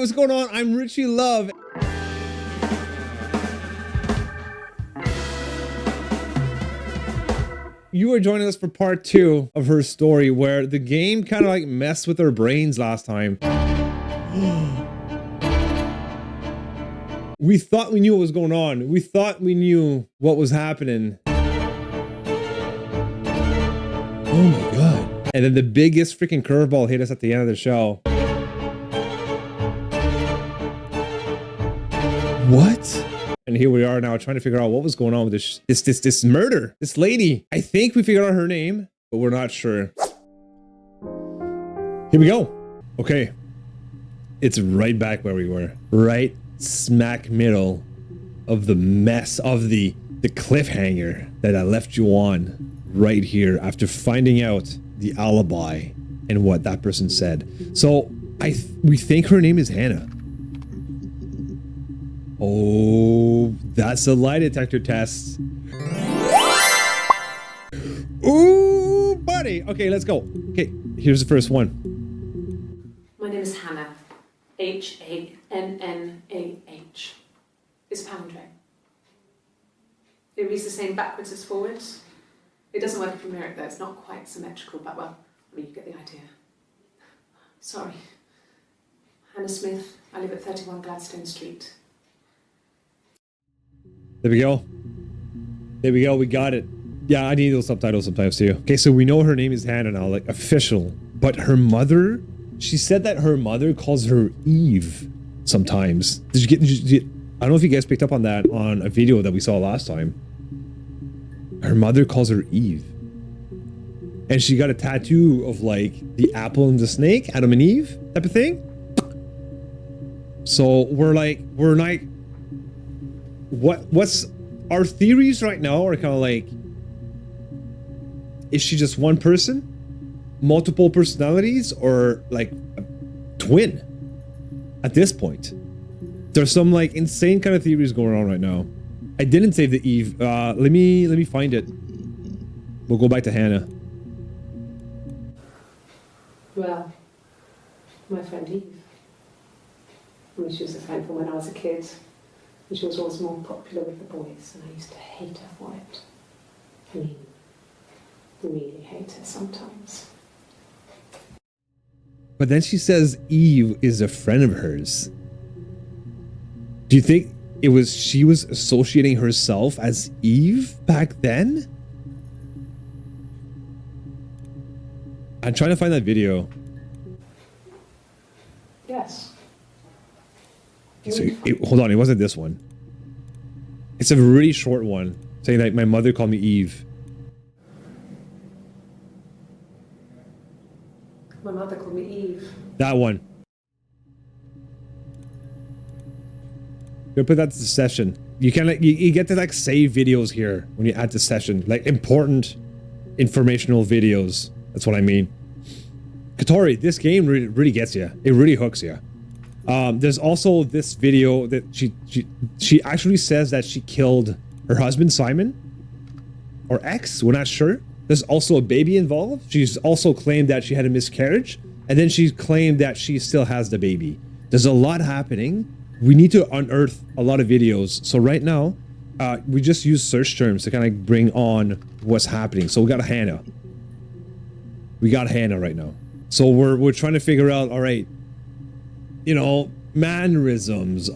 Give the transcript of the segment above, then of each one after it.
what's going on? I'm Richie Love. You are joining us for part 2 of her story, where the game kind of like messed with her brains last time. We thought we knew what was going on. We thought we knew what was happening. Oh my God. And then the biggest freaking curveball hit us at the end of the show. What? And here we are now trying to figure out what was going on with this murder. This lady. I think we figured out her name, but we're not sure. Here we go. Okay. It's right back where we were. Right smack middle of the mess of the cliffhanger that I left you on right here after finding out the alibi and what that person said. So we think her name is Hannah. Oh, that's a lie detector test. Ooh, buddy. Okay, let's go. Okay, here's the first one. My name is Hannah. H-A-N-N-A-H. It's palindrome. It reads the same backwards as forwards. It doesn't work if you mirror it though. It's not quite symmetrical, but well, I mean, you get the idea. Sorry. Hannah Smith. I live at 31 Gladstone Street. There we go. There we go. We got it. Yeah, I need those subtitles sometimes too. Okay, so we know her name is Hannah now, like official. But her mother, she said that her mother calls her Eve sometimes. I don't know if you guys picked up on that on a video that we saw last time. Her mother calls her Eve. And she got a tattoo of like the apple and the snake, Adam and Eve type of thing. So we're like, what's our theories right now are kind of like, is she just one person, multiple personalities, or like a twin at this point? There's some like insane kind of theories going on right now. I didn't save the Eve. Let me find it. We'll go back to Hannah. Well, my friend Eve. I mean, she was a friend from when I was a kid. And she was always more popular with the boys, and I used to hate her for it. I mean, really hate her sometimes. But then she says Eve is a friend of hers. Do you think she was associating herself as Eve back then? I'm trying to find that video. Yes. Okay, so hold on, it wasn't this one. It's a really short one saying that my mother called me Eve. My mother called me Eve. That one. Gonna put that to the session. You can like you get to like save videos here when you add to session, like important informational videos. That's what I mean. Katori, this game really gets you. It really hooks you. There's also this video that she actually says that she killed her husband Simon or ex. We're not sure. There's also a baby involved. She's also claimed that she had a miscarriage, and then she claimed that she still has the baby. There's a lot happening. We need to unearth a lot of videos. So right now, we just use search terms to kind of bring on what's happening. So we got Hannah. We got Hannah right now. So we're trying to figure out, all right, you know, mannerisms,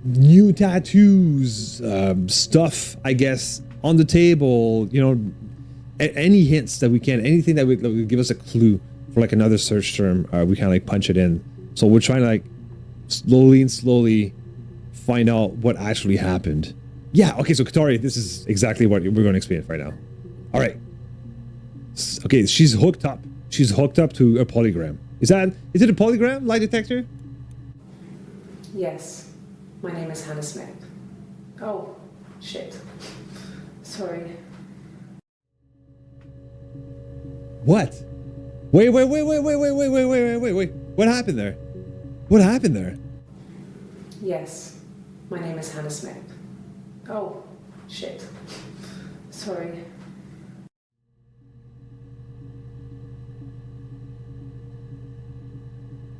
new tattoos, stuff, I guess, on the table, you know, any hints that we can, anything that would give us a clue for like another search term, we kind of like punch it in. So we're trying to like slowly find out what actually happened. Yeah, okay, so Katori, this is exactly what we're going to explain right now. All right. Okay, she's hooked up. She's hooked up to a polygram. Is it a polygram lie detector? Yes. My name is Hannah Smith. Oh, shit. Sorry. What? Wait. What happened there? What happened there? Yes. My name is Hannah Smith. Oh, shit. Sorry.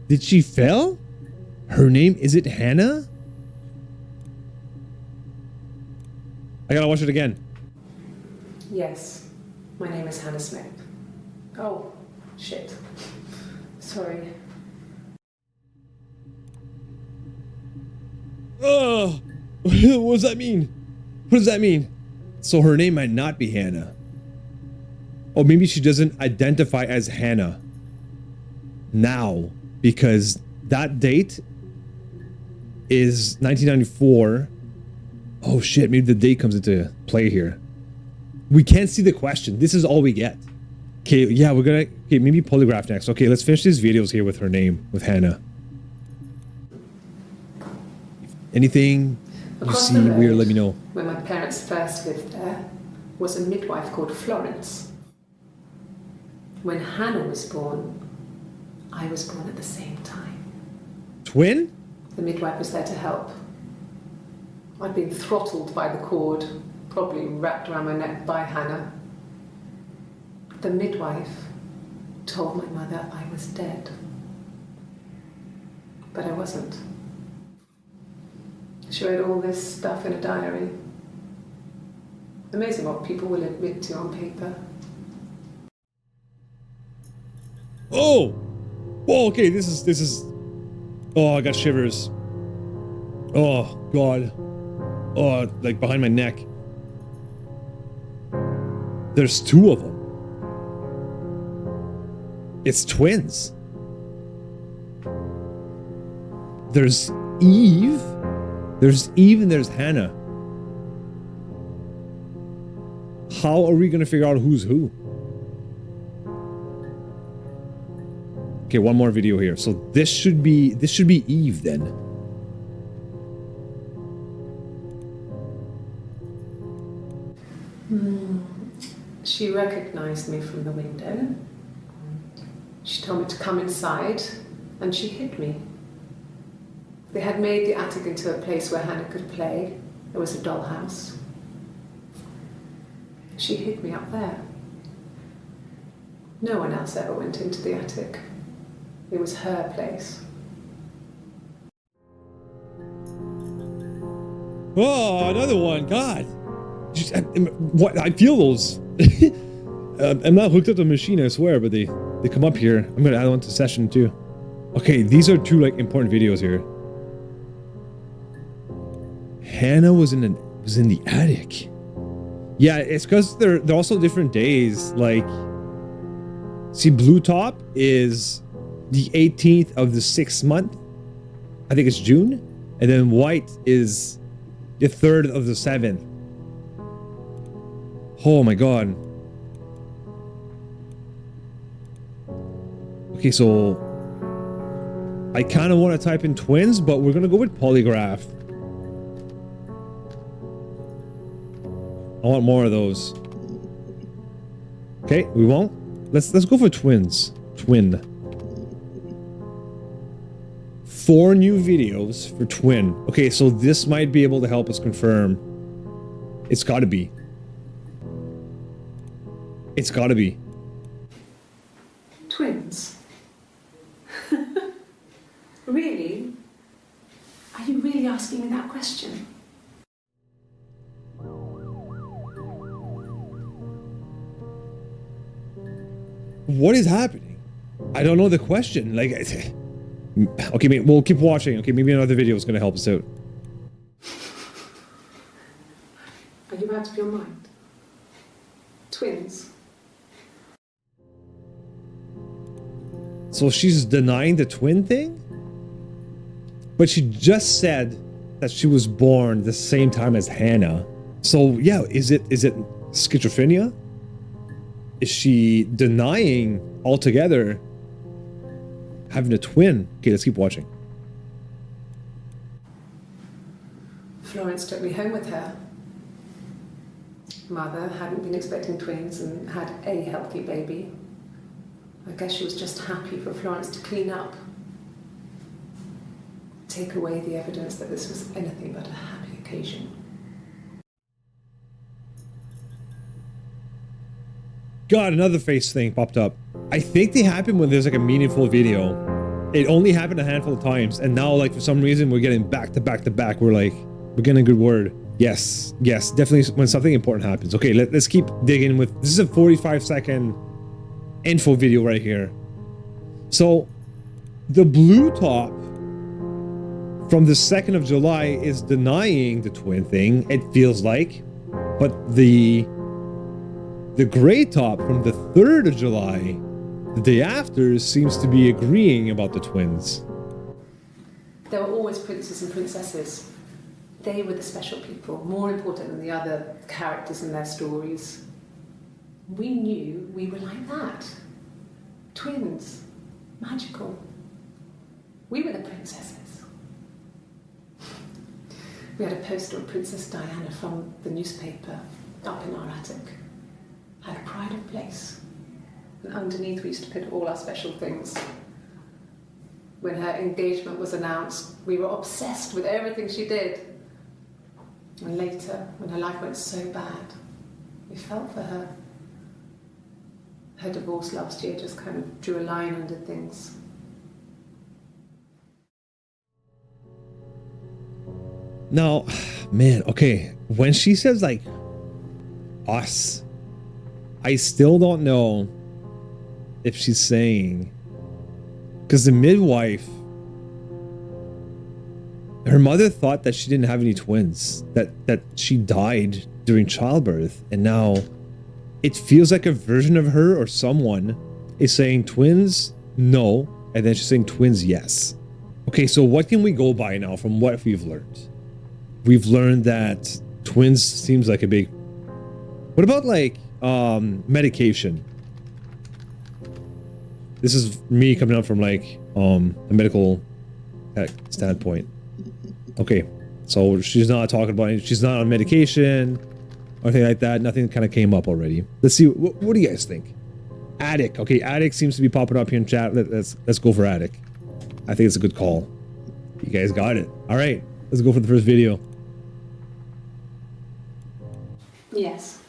Did she fail? Her name, is it Hannah? I gotta watch it again. Yes, my name is Hannah Smith. Oh, shit. Sorry. Oh, what does that mean? What does that mean? So her name might not be Hannah. Or maybe she doesn't identify as Hannah now, because that date is 1994. Oh shit, maybe the date comes into play here. We can't see the question. This is all we get. Okay, yeah, we're gonna... Okay, maybe polygraph next. Okay, let's finish these videos here with her name, with Hannah. Anything you Across see the road, weird, let me know. where my parents first lived there, was a midwife called Florence. When Hannah was born, I was born at the same time. Twin? The midwife was there to help. I'd been throttled by the cord, probably wrapped around my neck by Hannah. The midwife told my mother I was dead. But I wasn't. She wrote all this stuff in a diary. Amazing what people will admit to on paper. Oh! Whoa, okay, this is... Oh, I got shivers. Oh, God. Oh, like behind my neck. There's two of them. It's twins. There's Eve. There's Eve and there's Hannah. How are we gonna figure out who's who? Okay, one more video here. So this should be Eve then. She recognized me from the window. She told me to come inside, and she hid me. They had made the attic into a place where Hannah could play. There was a dollhouse. She hid me up there. No one else ever went into the attic. It was her place. Oh, another one. God. What? I feel those. I'm not hooked up to the machine, I swear, but they come up here. I'm gonna add one to session too. Okay, these are two like important videos here. Hannah was in the attic. Yeah, it's because they're also different days. Like, see, blue top is the 18th of the 6th month. I think it's June, and then white is the 3rd of the 7th. Oh my god. Okay, so I kind of want to type in twins, but we're gonna go with polygraph. I want more of those. Okay, we won't. Let's go for twins. Twin. 4 new videos for twin. Okay, so this might be able to help us confirm. It's gotta be. It's gotta be. Twins? Really? Are you really asking me that question? What is happening? I don't know the question. Like, okay, we'll keep watching. Okay, maybe another video is gonna help us out. Are you out of your mind? Twins? So she's denying the twin thing? But she just said that she was born the same time as Hannah. So yeah, is it schizophrenia? Is she denying altogether having a twin? Okay, let's keep watching. Florence took me home with her. Mother hadn't been expecting twins and had a healthy baby. I guess she was just happy for Florence to clean up. Take away the evidence that this was anything but a happy occasion. God, another face thing popped up. I think they happen when there's like a meaningful video. It only happened a handful of times, and now, like, for some reason, we're getting back to back to back. We're getting a good word. Yes, yes, definitely when something important happens. Okay, let's keep digging with, this is a 45-second info video right here. So, the blue top from the 2nd of July is denying the twin thing, it feels like. But the gray top from the 3rd of July, the day after, seems to be agreeing about the twins. There were always princes and princesses. They were the special people, more important than the other characters in their stories. We knew we were like that. Twins. Magical. We were the princesses. We had a poster of Princess Diana from the newspaper up in our attic. Had a pride of place. And underneath we used to put all our special things. When her engagement was announced, we were obsessed with everything she did. And later, when her life went so bad, we felt for her. Her divorce last year just kind of drew a line under things. Now, man, okay, when she says, like, us, I still don't know if she's saying, because the midwife, her mother thought that she didn't have any twins, that she died during childbirth, and now it feels like a version of her or someone is saying twins, no, and then she's saying twins, yes. Okay, so what can we go by now from what we've learned? We've learned that twins seems like a big... What about, like, medication? This is me coming up from, like, a medical standpoint. Okay, so she's not talking about it. She's not on medication or anything like that. Nothing kind of came up already. Let's see. What do you guys think? Attic. Okay, attic seems to be popping up here in chat. Let's go for attic. I think it's a good call. You guys got it. All right, let's go for the first video. Yes.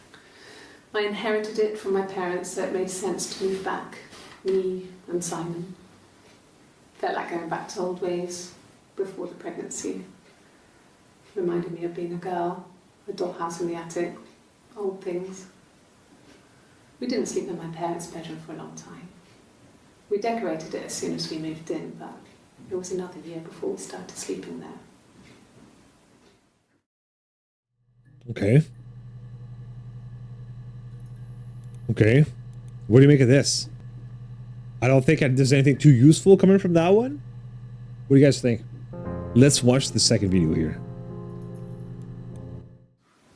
I inherited it from my parents, so it made sense to move back. Me and Simon. Felt like going back to old ways before the pregnancy. Reminded me of being a girl, a dollhouse in the attic, old things. We didn't sleep in my parents' bedroom for a long time. We decorated it as soon as we moved in, but it was another year before we started sleeping there. Okay. Okay. What do you make of this? I don't think there's anything too useful coming from that one. What do you guys think? Let's watch the second video here.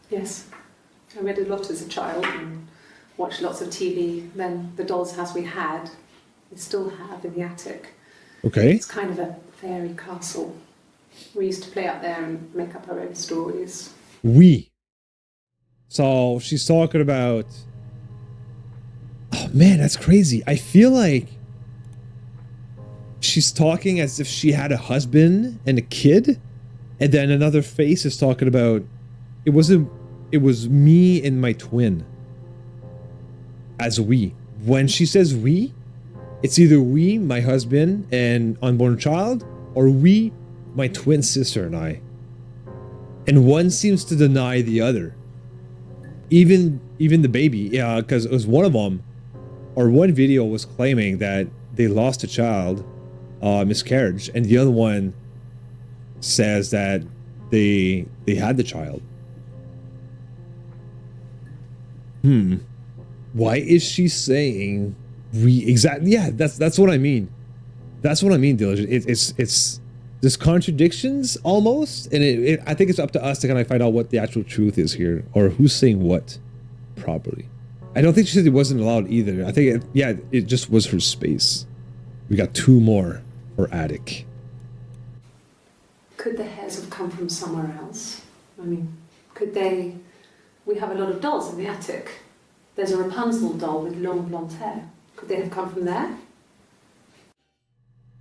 Yes. I read a lot as a child and watched lots of TV. Then the doll's house we had, we still have in the attic. Okay. It's kind of a fairy castle. We used to play up there and make up our own stories. So she's talking about... Oh man, that's crazy. I feel like she's talking as if she had a husband and a kid, and then another face is talking about it was me and my twin as we. When she says we, it's either we, my husband and unborn child, or we, my twin sister and I. And one seems to deny the other. Even the baby, yeah, because it was one of them, or one video was claiming that they lost a child, miscarriage, and the other one says that they had the child. Why is she saying we exactly? Yeah, that's what I mean. That's what I mean, Diligent. It's there's contradictions almost, and I think it's up to us to kind of find out what the actual truth is here, or who's saying what properly. I don't think she said it wasn't allowed either. I think it just was her space. We got two more for attic. Could the hairs have come from somewhere else? I mean, could they... We have a lot of dolls in the attic. There's a Rapunzel doll with long blonde hair. Could they have come from there?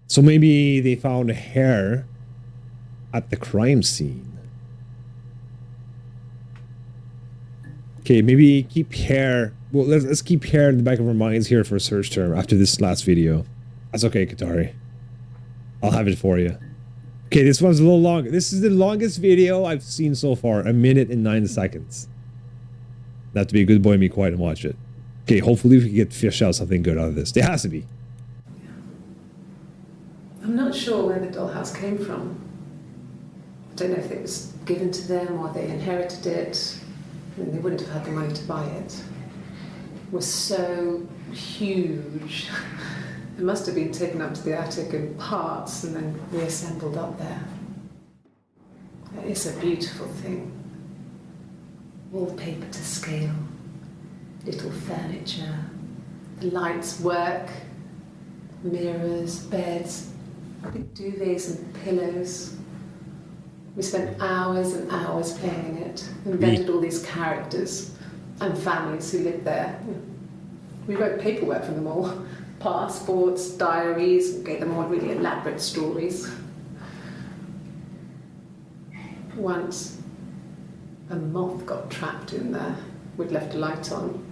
So maybe they found hair at the crime scene. Okay, maybe keep hair. Well, let's keep hair in the back of our minds here for a search term after this last video. That's okay, Katari. I'll have it for you. Okay, this one's a little longer. This is the longest video I've seen so far. 1 minute and 9 seconds. I have to be a good boy and be quiet and watch it. Okay, hopefully we can get fish out something good out of this. There has to be. I'm not sure where the dollhouse came from. I don't know if it was given to them or they inherited it. I mean, they wouldn't have had the money to buy it. It was so huge. It must have been taken up to the attic in parts and then reassembled up there. It's a beautiful thing. Wallpaper to scale, little furniture, the lights work, mirrors, beds, big duvets and pillows. We spent hours and hours playing in it, invented all these characters and families who lived there. We wrote paperwork for them all, passports, diaries, and gave them all really elaborate stories. Once, a moth got trapped in there. We'd left a light on.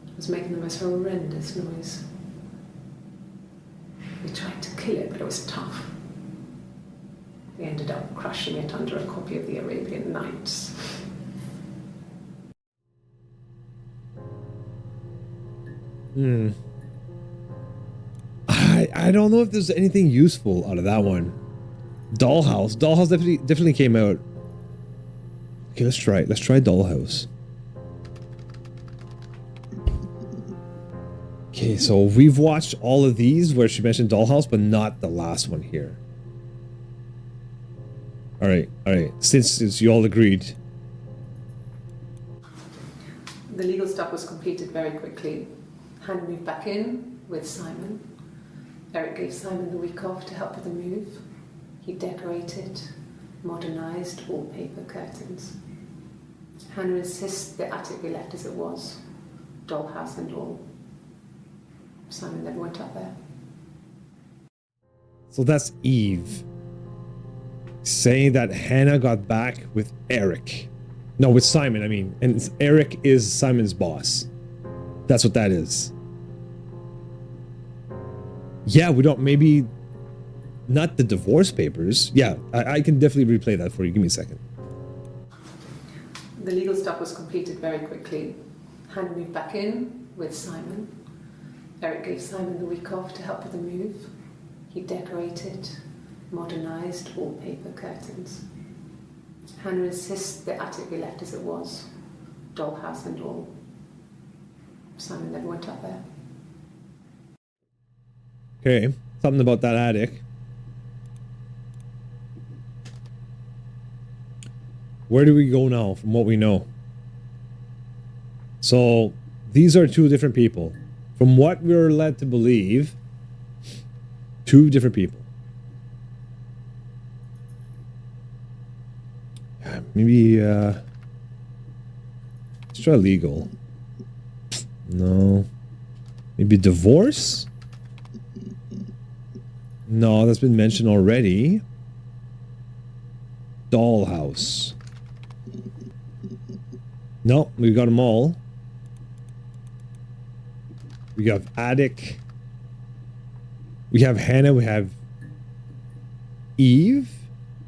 It was making the most horrendous noise. We tried to kill it, but it was tough. We ended up crushing it under a copy of the Arabian Nights. I don't know if there's anything useful out of that one. Dollhouse. Dollhouse definitely came out. Okay, let's try it. Let's try Dollhouse. Okay, so we've watched all of these where she mentioned Dollhouse, but not the last one here. All right. Since you all agreed. The legal stuff was completed very quickly. Hannah moved back in with Simon. Eric gave Simon the week off to help with the move. He decorated, modernised wallpaper curtains. Hannah insists the attic be left as it was, dollhouse and all. Simon never went up there. So that's Eve saying that Hannah got back with Eric. No, with Simon, I mean. And Eric is Simon's boss. That's what that is. Yeah, we don't, maybe not the divorce papers. Yeah, I can definitely replay that for you. Give me a second. The legal stuff was completed very quickly. Hannah moved back in with Simon. Eric gave Simon the week off to help with the move. He decorated, modernised wallpaper curtains. Hannah insists the attic be left as it was, dollhouse and all. Simon never went up there. Okay, something about that attic. Where do we go now from what we know? So these are two different people. From what we're led to believe, two different people. Maybe let's try legal. No. Maybe divorce? No, that's been mentioned already. Dollhouse. No, we got them all. We have attic. We have Hannah. We have Eve.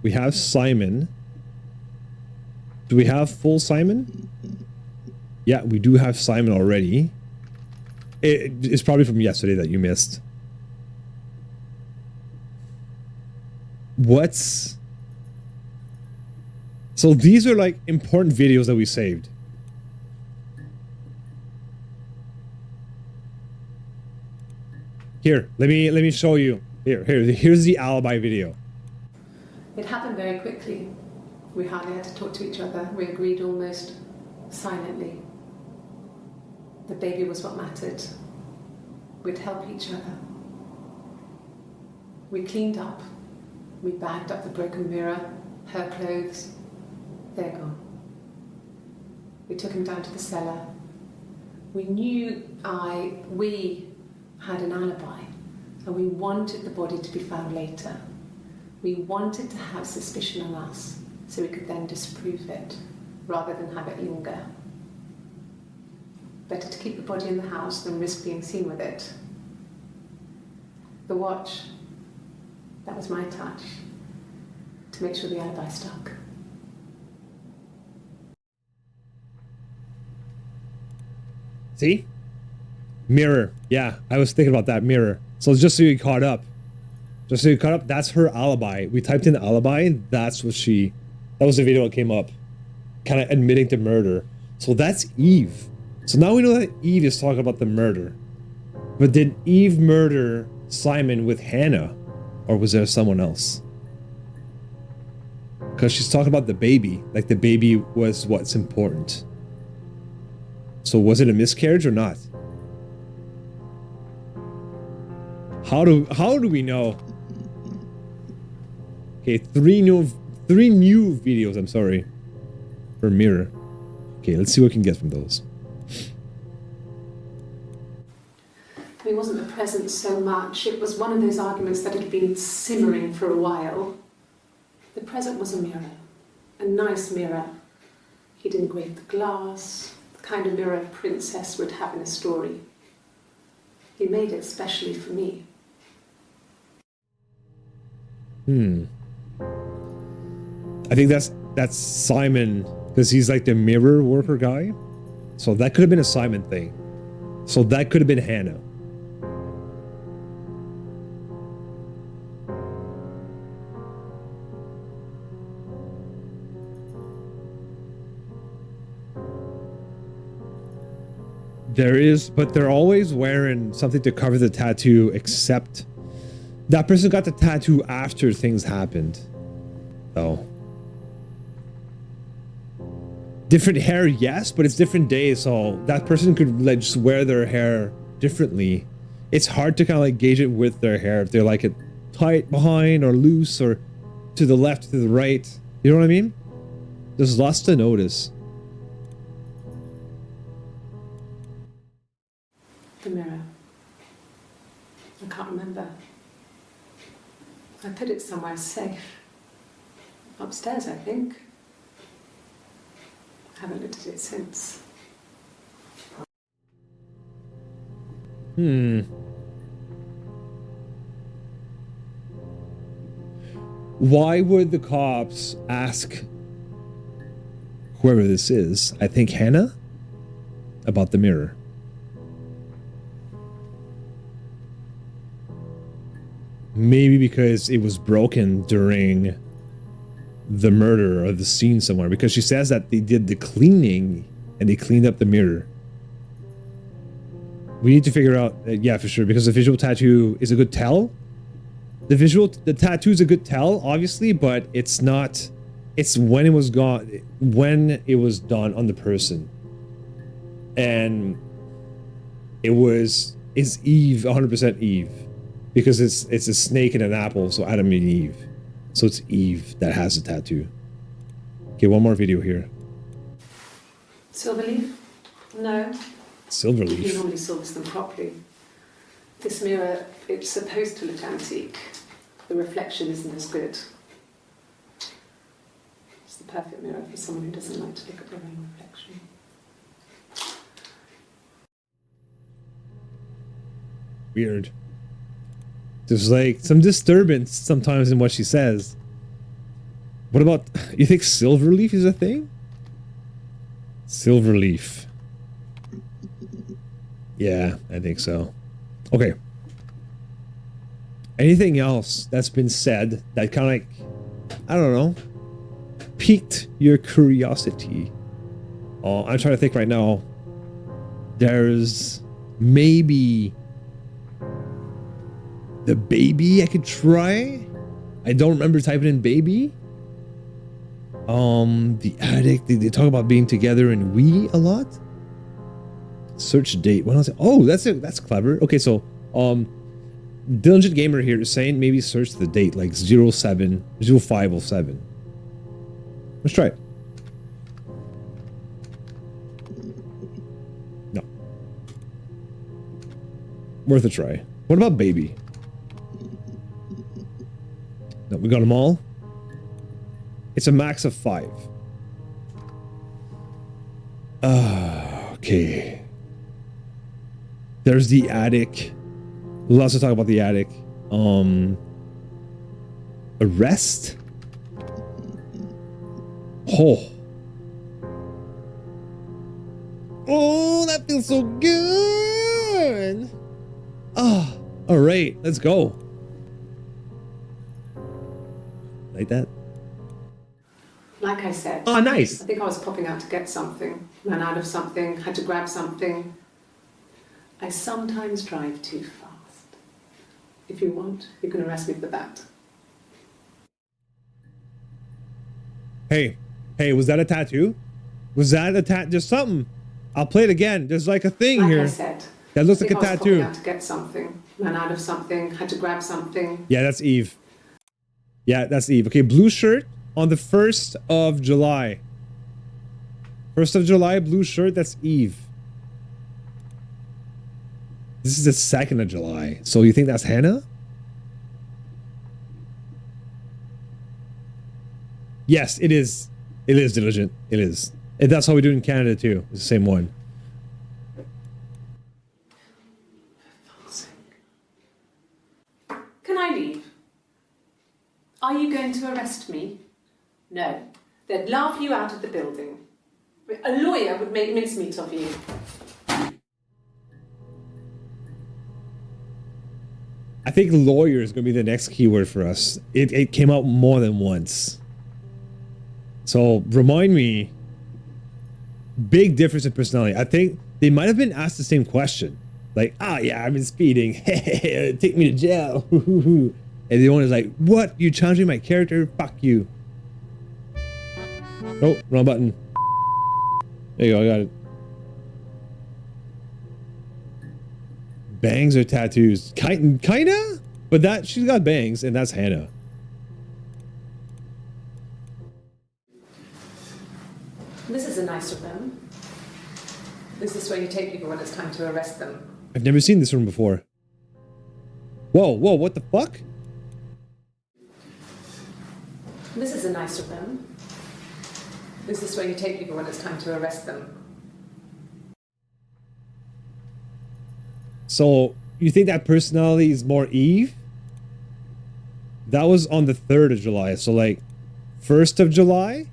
We have Simon. Do we have full Simon? Yeah, we do have Simon already. It's probably from yesterday that you missed. What's... So these are like important videos that we saved. Here, let me show you. Here's the alibi video. It happened very quickly. We hardly had to talk to each other. We agreed almost silently. The baby was what mattered. We'd help each other. We cleaned up. We bagged up the broken mirror, her clothes. They're gone. We took him down to the cellar. We knew we had an alibi, and we wanted the body to be found later. We wanted to have suspicion on us, so we could then disprove it, rather than have it linger. Better to keep the body in the house than risk being seen with it. The watch, That was my touch, to make sure the alibi stuck. See? Mirror. Yeah, I was thinking about that mirror. So just so you caught up. Just so you caught up, that's her alibi. We typed in alibi, that's what she... That was the video that came up. Kind of admitting to murder. So that's Eve. So now we know that Eve is talking about the murder. But did Eve murder Simon with Hannah? Or was there someone else? Because she's talking about the baby. Like the baby was what's important. So was it a miscarriage or not? How do we know? Okay, three new videos, I'm sorry. For mirror. Okay, let's see what we can get from those. It wasn't the present so much. It was one of those arguments that had been simmering for a while. The present was a mirror. A nice mirror. He'd engraved the glass, the kind of mirror a princess would have in a story. He made it specially for me. I think that's Simon, because he's like the mirror worker guy. So that could have been a Simon thing. So that could have been Hannah. There is, but they're always wearing something to cover the tattoo, except that person got the tattoo after things happened. Oh. Different hair, yes, but it's different days, so that person could like just wear their hair differently. It's hard to kind of like gauge it with their hair, if they like it tight behind or loose or to the left, to the right. You know what I mean? There's lots to notice. The mirror. I can't remember. I put it somewhere safe. Upstairs, I think. I haven't looked at it since. Why would the cops ask whoever this is, I think Hannah, about the mirror? Maybe because it was broken during the murder or the scene somewhere, because she says that they did the cleaning and they cleaned up the mirror. We need to figure out, yeah, for sure, because the visual tattoo is a good tell. The tattoo is a good tell, obviously, but it's not, it's when it was gone, when it was done on the person. And it's Eve, 100% Eve. Because it's a snake and an apple, so Adam and Eve. So it's Eve that has the tattoo. Okay, one more video here. Silverleaf? No. Silverleaf? You normally source them properly. This mirror, it's supposed to look antique. The reflection isn't as good. It's the perfect mirror for someone who doesn't like to look at their own reflection. Weird. There's like some disturbance sometimes in what she says. What about, you think Silverleaf is a thing? Silverleaf. Yeah, I think so. Okay. Anything else that's been said that kind of like, I don't know, piqued your curiosity? Oh, I'm trying to think right now. There's maybe the baby I could try. I don't remember typing in baby. The attic. They talk about being together and we a lot. Search date. When I was like, oh, that's clever. Okay, so Diligent Gamer here is saying maybe search the date like 0507. Let's try it. No. Worth a try. What about baby? No, we got them all. It's a max of 5. Okay. There's the attic. We'll also talk about the attic. Arrest? Oh. Oh, that feels so good. Ah, all right, let's go. Like that? Like I said. Oh, nice. I think I was popping out to get something, ran out of something, had to grab something. I sometimes drive too fast. If you want, you can arrest me for that. Hey, was that a tattoo? Was that a tattoo? There's something. I'll play it again. There's like a thing like here. I said. That looks like a I was tattoo. popping out to get something, ran out of something, had to grab something. Yeah, that's Eve. Yeah, that's Eve. Okay, blue shirt on the 1st of July. 1st of July, blue shirt, that's Eve. This is the 2nd of July. So you think that's Hannah? Yes, it is. It is Diligent. It is. And that's how we do it in Canada too. It's the same one. Can I leave? Are you going to arrest me? No. They'd laugh you out of the building. A lawyer would make mincemeat of you. I think lawyer is going to be the next keyword for us. It came out more than once. So remind me, big difference in personality. I think they might have been asked the same question. Like, yeah, I've been speeding. Take me to jail. And the one is like, what? You challenging my character? Fuck you. Oh, wrong button. There you go, I got it. Bangs or tattoos? Kinda? But that, she's got bangs, and that's Hannah. This is a nice room. Is this where you take people when it's time to arrest them? I've never seen this room before. Whoa, what the fuck? This is a nice room. Is this where you take people when it's time to arrest them? So, you think that personality is more Eve? That was on the 3rd of July. So, like, 1st of July,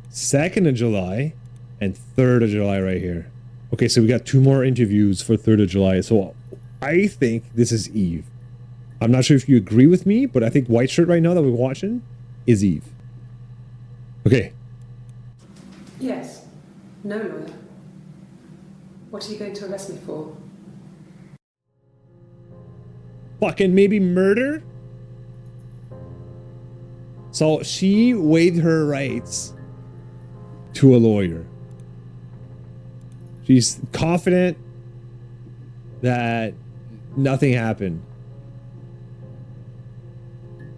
2nd of July, and 3rd of July right here. Okay, so we got 2 more interviews for 3rd of July. So, I think this is Eve. I'm not sure if you agree with me, but I think white shirt right now that we're watching is Eve. Okay. Yes. No, lawyer. What are you going to arrest me for? Fucking maybe murder? So she waived her rights to a lawyer. She's confident that nothing happened.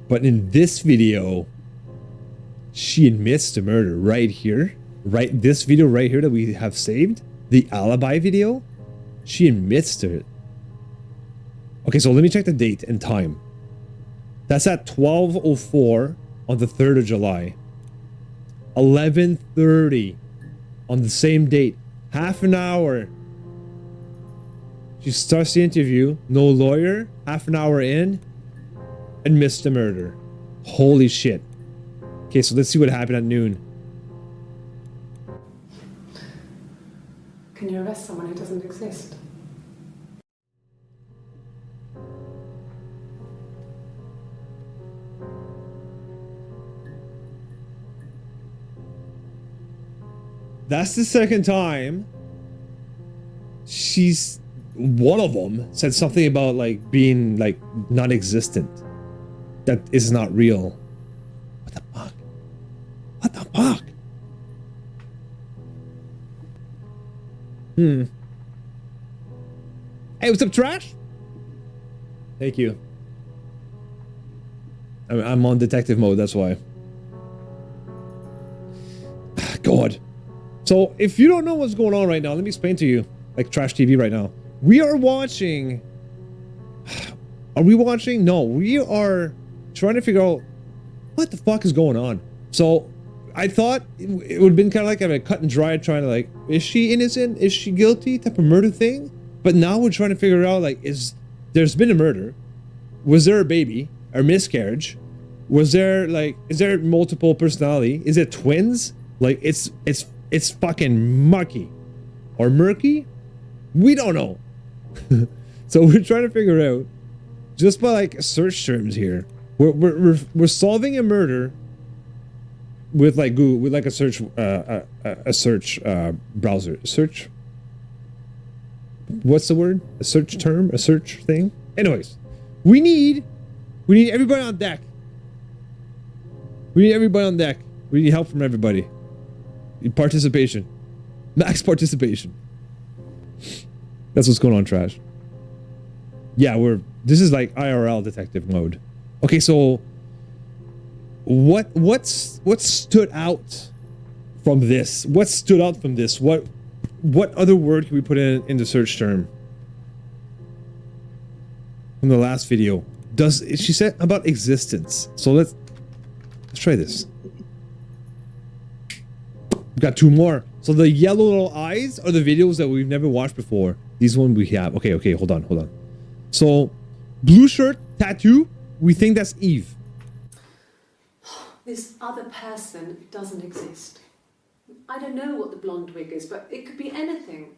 But in this video, she admits to murder right here. Right, this video right here that we have saved, the alibi video, she admits to it. Okay, so let me check the date and time. That's at 12:04 on the 3rd of July. 11:30 on the same date. Half an hour. She starts the interview. No lawyer. Half an hour in. Admits to murder. Holy shit. Okay, so let's see what happened at noon. Can you arrest someone who doesn't exist? That's the second time she's, one of them said something about like being like non-existent. That is not real. What the fuck? What the fuck? Hey, what's up, trash? Thank you. I'm on detective mode, that's why. God. So, if you don't know what's going on right now, let me explain to you. Like Trash TV right now. We are watching... Are we watching? No, we are trying to figure out what the fuck is going on. So, I thought it would have been kind of like a cut and dry, trying to like, is she innocent? Is she guilty? Type of murder thing. But now we're trying to figure out like, there's been a murder? Was there a baby? Or miscarriage? Was there like, is there multiple personality? Is it twins? Like it's fucking murky or murky? We don't know. So we're trying to figure out just by like search terms here. We're solving a murder with like Google, with like a search browser. Search. What's the word? A search term? A search thing? Anyways, we need everybody on deck. We need everybody on deck. We need help from everybody. Participation. Max participation. That's what's going on, Trash. Yeah, this is like IRL detective mode. Okay, so what stood out from this? What stood out from this? What other word can we put in the search term? From the last video. She said about existence. So let's try this. We've got 2 more. So the yellow little eyes are the videos that we've never watched before. These one we have. Okay, hold on. So blue shirt, tattoo, we think that's Eve. This other person doesn't exist. I don't know what the blonde wig is, but it could be anything.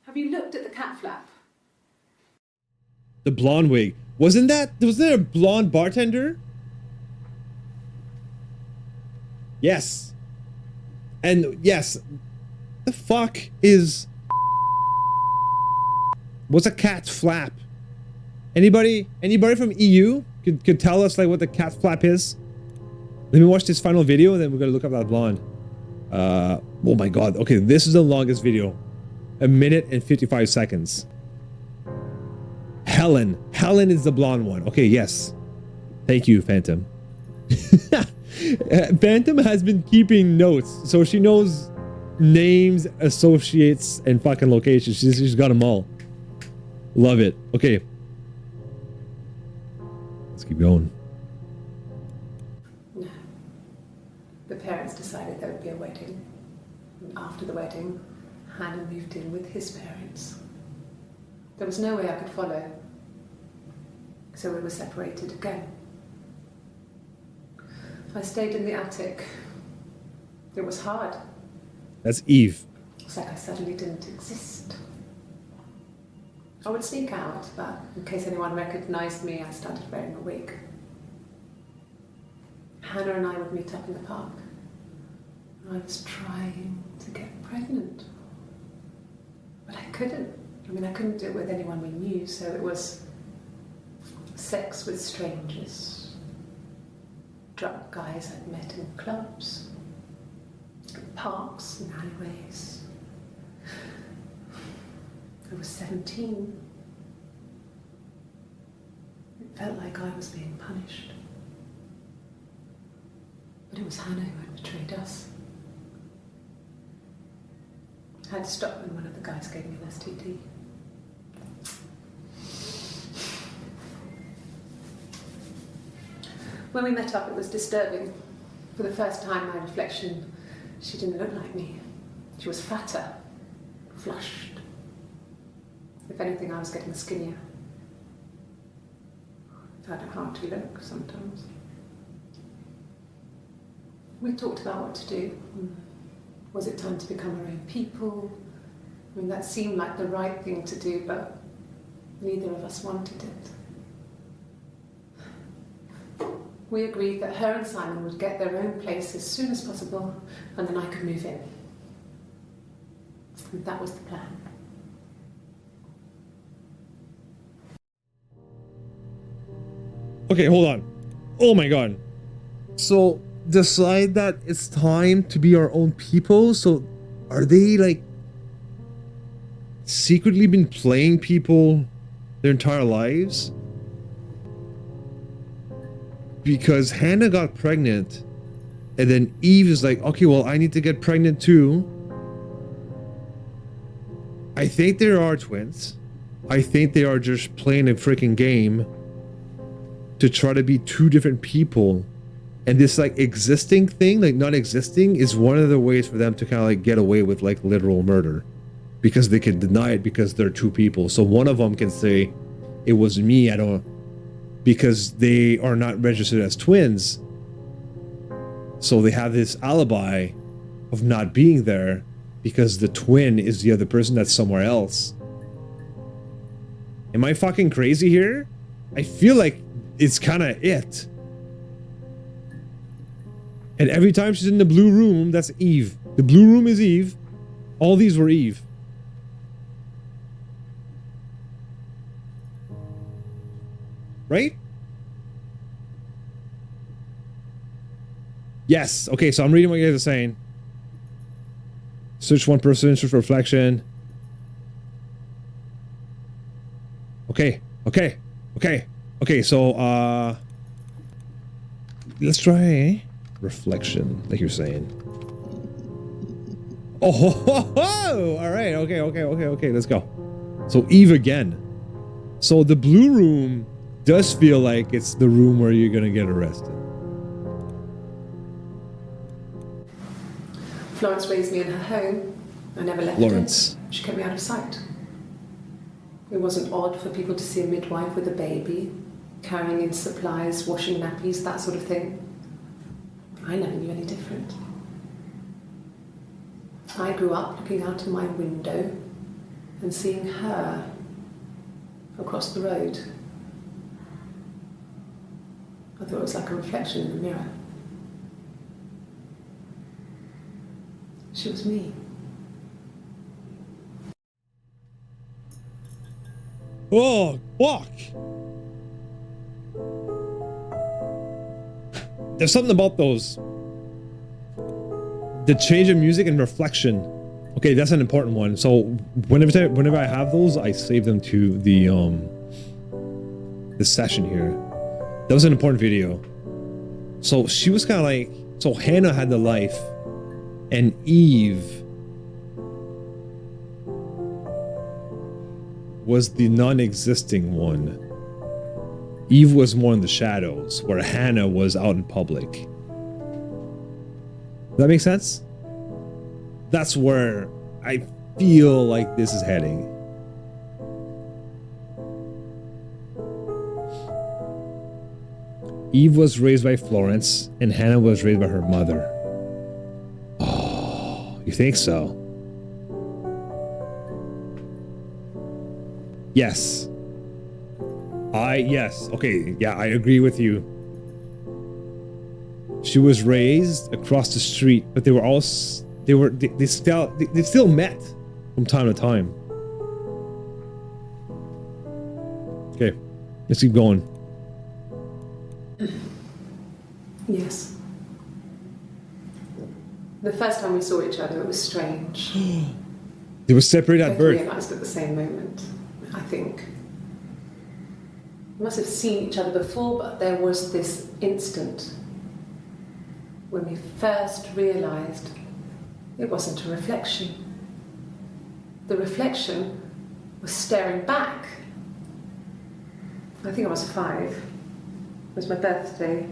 Have you looked at the cat flap? The blonde wig. Wasn't there a blonde bartender? Yes. And yes, the fuck is... What's a cat's flap? Anybody from EU could tell us like what the cat flap is? Let me watch this final video and then we're gonna look up that blonde. Oh my god. Okay, this is the longest video. 1 minute and 55 seconds. Helen is the blonde one. Okay, yes. Thank you, Phantom. Phantom has been keeping notes, so she knows names, associates, and fucking locations. She's got them all. Love it. Okay. Let's keep going. No. The parents decided there would be a wedding. And after the wedding, Hannah moved in with his parents. There was no way I could follow. So we were separated again. I stayed in the attic. It was hard. That's Eve. It's like I suddenly didn't exist. I would sneak out, but in case anyone recognized me, I started wearing a wig. Hannah and I would meet up in the park. I was trying to get pregnant. But I couldn't. I mean, I couldn't do it with anyone we knew, so it was sex with strangers. Drunk guys I'd met in clubs, parks and alleyways. I was 17. It felt like I was being punished. But it was Hannah who had betrayed us. I had to stop when one of the guys gave me an STD. When we met up, it was disturbing. For the first time, my reflection, she didn't look like me. She was fatter, flushed. If anything, I was getting skinnier. I found it hard to look sometimes. We talked about what to do. Was it time to become our own people? I mean, that seemed like the right thing to do, but neither of us wanted it. We agreed that her and Simon would get their own place as soon as possible, and then I could move in. And that was the plan. Okay, hold on. Oh my god. So, decide that it's time to be our own people? So, are they like secretly been playing people their entire lives? Because Hannah got pregnant and then Eve is like, okay, well, I need to get pregnant too. I think there are twins. I think they are just playing a freaking game to try to be 2 different people. And this like existing thing, like not existing, is one of the ways for them to kind of like get away with like literal murder. Because they can deny it because they're 2 people. So one of them can say, it was me, I don't because they are not registered as twins. So they have this alibi of not being there because the twin is the other person that's somewhere else. Am I fucking crazy here? I feel like it's kind of it. And every time she's in the blue room, that's Eve. The blue room is Eve. All these were Eve. Right? Yes. Okay, so I'm reading what you guys are saying. Search one person, search for reflection. Okay, so let's try reflection, like you're saying. Oh, ho, ho, ho! All right, okay, let's go. So Eve again. So the blue room does feel like it's the room where you're gonna get arrested. Florence raised me in her home. I never left Florence. it. She kept me out of sight. It wasn't odd for people to see a midwife with a baby, carrying in supplies, washing nappies, that sort of thing. I never knew any different. I grew up looking out of my window and seeing her across the road. I thought it was like a reflection in the mirror. She was me. Oh, fuck! There's something about those. The change of music and reflection. Okay, that's an important one. So whenever I have those, I save them to the session here. That was an important video. So she was kind of like, so Hannah had the life, and Eve was the non-existing one. Eve was more in the shadows, where Hannah was out in public. Does that make sense? That's where I feel like this is heading. Eve was raised by Florence, and Hannah was raised by her mother. Oh, you think so? Yes. Yes. Okay, yeah, I agree with you. She was raised across the street, but they were all they still met from time to time. Okay, let's keep going. Yes. The first time we saw each other, it was strange. They were separated at birth. We realised at the same moment, I think. We must have seen each other before, but there was this instant when we first realised it wasn't a reflection. The reflection was staring back. I think I was 5. It was my birthday.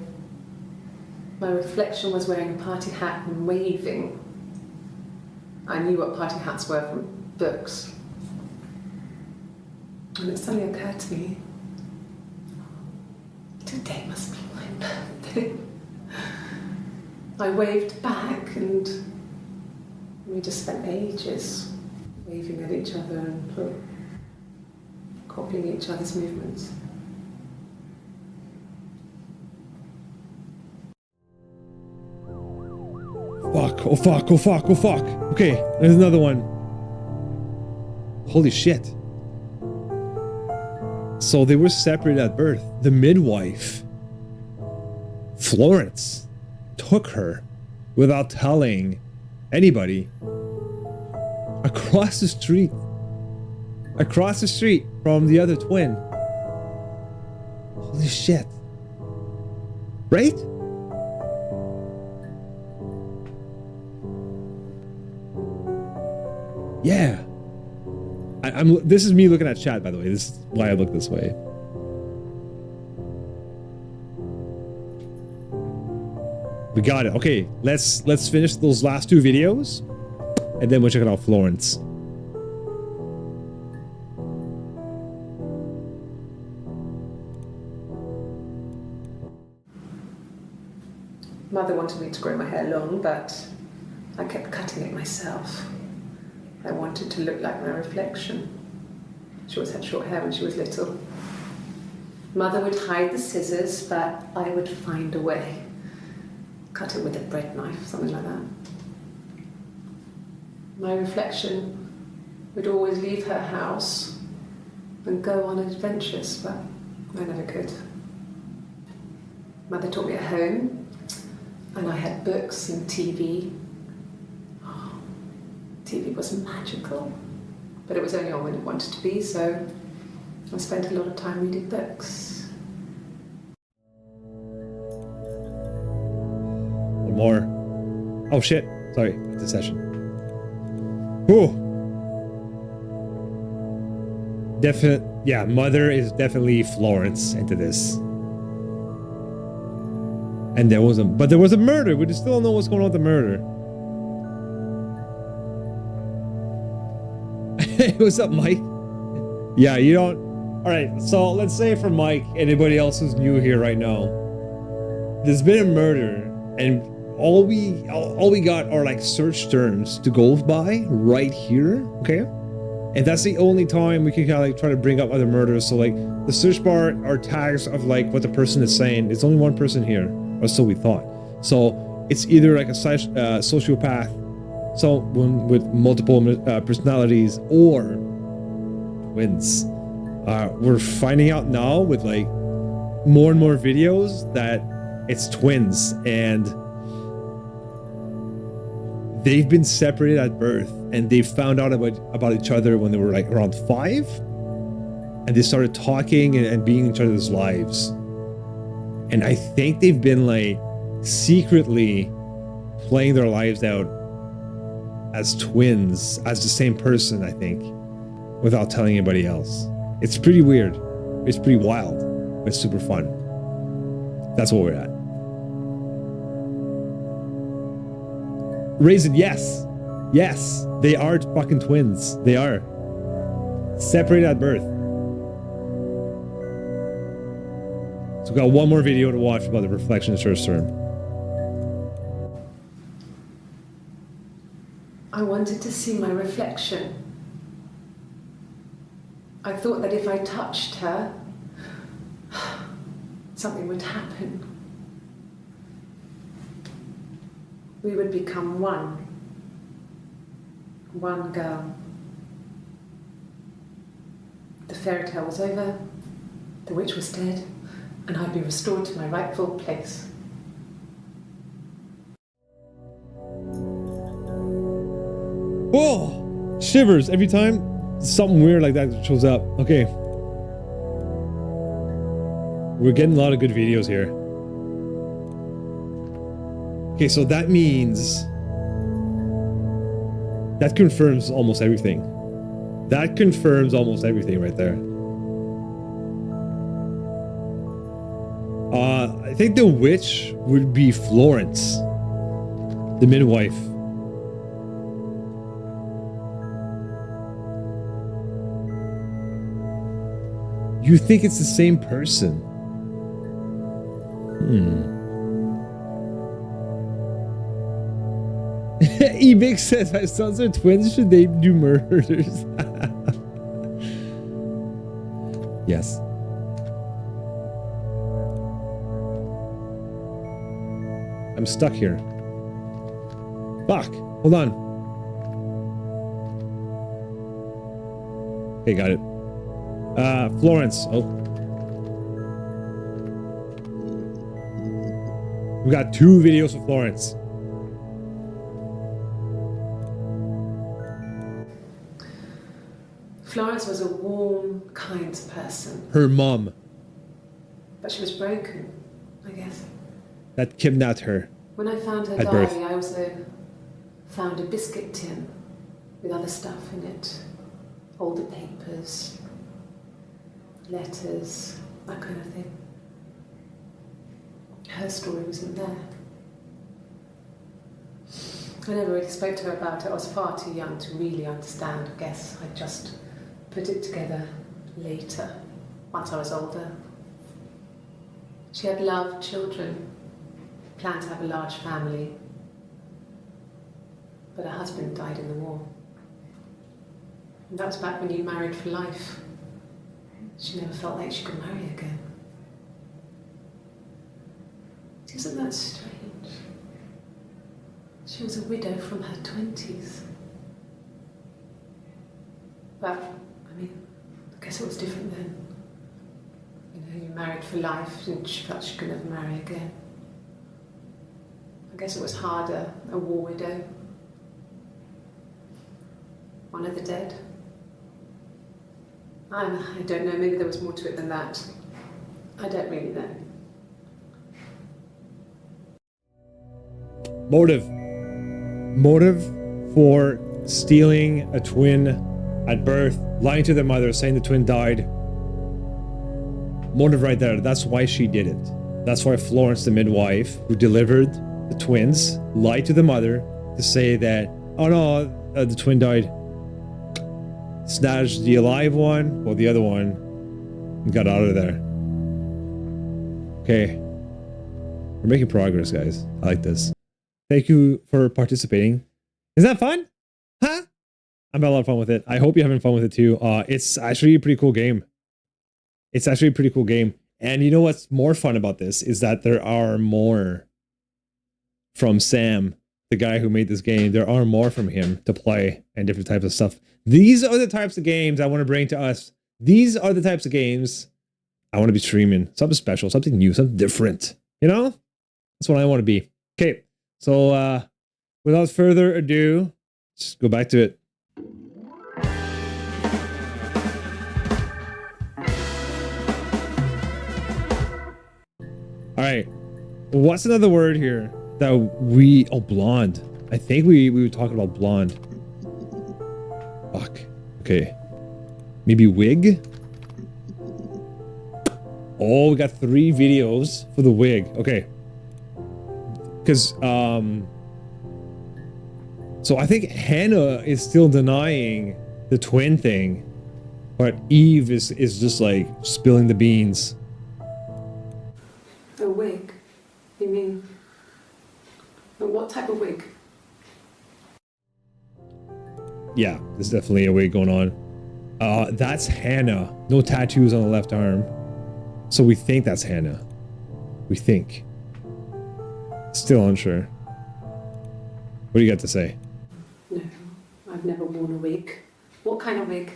My reflection was wearing a party hat and waving. I knew what party hats were from books. And it suddenly occurred to me, today must be my birthday. I waved back and we just spent ages waving at each other and copying each other's movements. Fuck, oh fuck, oh fuck, oh fuck. Okay, there's another one. Holy shit. So they were separated at birth. The midwife, Florence, took her without telling anybody across the street from the other twin. Holy shit. Right? Yeah. This is me looking at chat, by the way. This is why I look this way. We got it. Okay, let's finish those last 2 videos, and then we'll check out Florence. wanted me to grow my hair long, but I kept cutting it myself. I wanted to look like my reflection. She always had short hair when she was little. Mother would hide the scissors, but I would find a way. Cut it with a bread knife, something like that. My reflection would always leave her house and go on adventures, but I never could. Mother taught me at home, and I had books and TV. Oh, TV was magical, but it was only on when it wanted to be, so I spent a lot of time reading books. One more. Oh shit. Sorry, it's a session. Ooh. Yeah, Mother is definitely Florence into this. And there was a murder. We still don't know what's going on with the murder. What's up, Mike? Yeah, you don't. All right, so let's say for Mike, anybody else who's new here right now, there's been a murder, and all we got are like search terms to go by right here, okay? And that's the only time we can kind of like try to bring up other murders. So like the search bar are tags of like what the person is saying. It's only one person here, or so we thought. So it's either like a sociopath, someone with multiple personalities, or twins. We're finding out now with like more and more videos that it's twins, and they've been separated at birth, and they found out about each other when they were like around 5, and they started talking and being in each other's lives. And I think they've been like secretly playing their lives out as twins, as the same person, I think, without telling anybody else. It's pretty weird. It's pretty wild. It's super fun. That's what we're at. Raisin, yes. Yes, they are fucking twins. They are. Separated at birth. So we got one more video to watch about the reflection search term. I wanted to see my reflection. I thought that if I touched her, something would happen. We would become one girl. The fairy tale was over, the witch was dead, and I'd be restored to my rightful place. Oh, shivers every time something weird like that shows up. Okay. We're getting a lot of good videos here. Okay, so that means that confirms almost everything. That confirms almost everything right there. I think the witch would be Florence, the midwife. You think it's the same person? Ebix says, my sons are twins, should they do murders? Yes. I'm stuck here. Fuck. Hold on. Okay, got it. Florence. Oh. We got 2 videos of Florence. Florence was a warm, kind person. Her mom. But she was broken, I guess. That kidnapped her. When I found her at birth. diary, I also found a biscuit tin with other stuff in it. Older papers, letters, that kind of thing. Her story was in there. I never really spoke to her about it. I was far too young to really understand, I guess. I just put it together later, once I was older. She had loved children, planned to have a large family, but her husband died in the war. And that was back when you married for life. She never felt like she could marry again. Isn't that strange? She was a widow from her 20s. But, I mean, I guess it was different then. You know, you married for life and she felt she could never marry again. I guess it was harder, a war widow. One of the dead. I don't know, maybe there was more to it than that. I don't really know. Motive for stealing a twin at birth, lying to their mother, saying the twin died. Motive right there. That's why she did it. That's why Florence, the midwife who delivered the twins, lied to the mother to say that, oh no, the twin died. Snatched the alive one, while the other one got out of there. Okay. We're making progress, guys. I like this. Thank you for participating. Is that fun? Huh? I'm having a lot of fun with it. I hope you're having fun with it too. It's actually a pretty cool game. It's actually a pretty cool game. And you know what's more fun about this is that there are more from Sam, the guy who made this game. There are more from him to play and different types of stuff. These are the types of games I want to bring to us. These are the types of games I want to be streaming. Something special, something new, something different. You know? That's what I want to be. Okay. So, without further ado, let's go back to it. All right. What's another word here that we... Oh, blonde. I think we were talking about blonde. Fuck. Okay. Maybe wig? Oh, we got 3 videos for the wig. Okay. Because, so I think Hannah is still denying the twin thing, but Eve is just like spilling the beans. A wig? You mean, but what type of wig? Yeah, there's definitely a wig going on. That's Hannah. No tattoos on the left arm. So we think that's Hannah. We think. Still unsure. What do you got to say? No, I've never worn a wig. What kind of wig?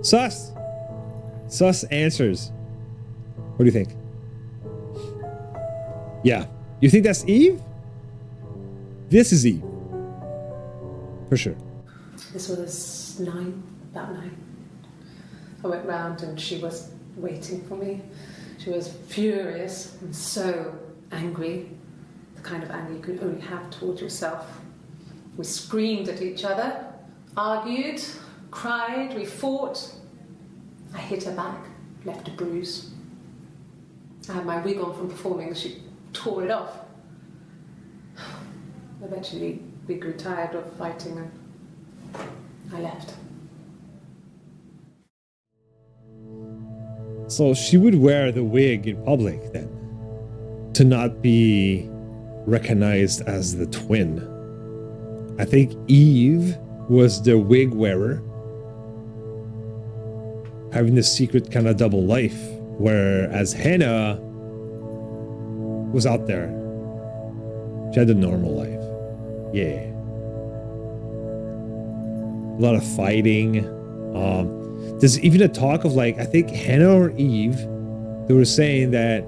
Sus! Sus answers. What do you think? Yeah. You think that's Eve? This is Eve. For sure. This was about 9. I went round and she was waiting for me. She was furious and so angry, the kind of anger you can only have towards yourself. We screamed at each other, argued, cried, we fought. I hit her back, left a bruise. I had my wig on from performing, she tore it off. Eventually, we grew tired of fighting and I left. So she would wear the wig in public then, to not be recognized as the twin. I think Eve was the wig wearer, having this secret kind of double life, whereas Hannah was out there. She had a normal life. Yeah. A lot of fighting. There's even a talk of like, I think Hannah or Eve, they were saying that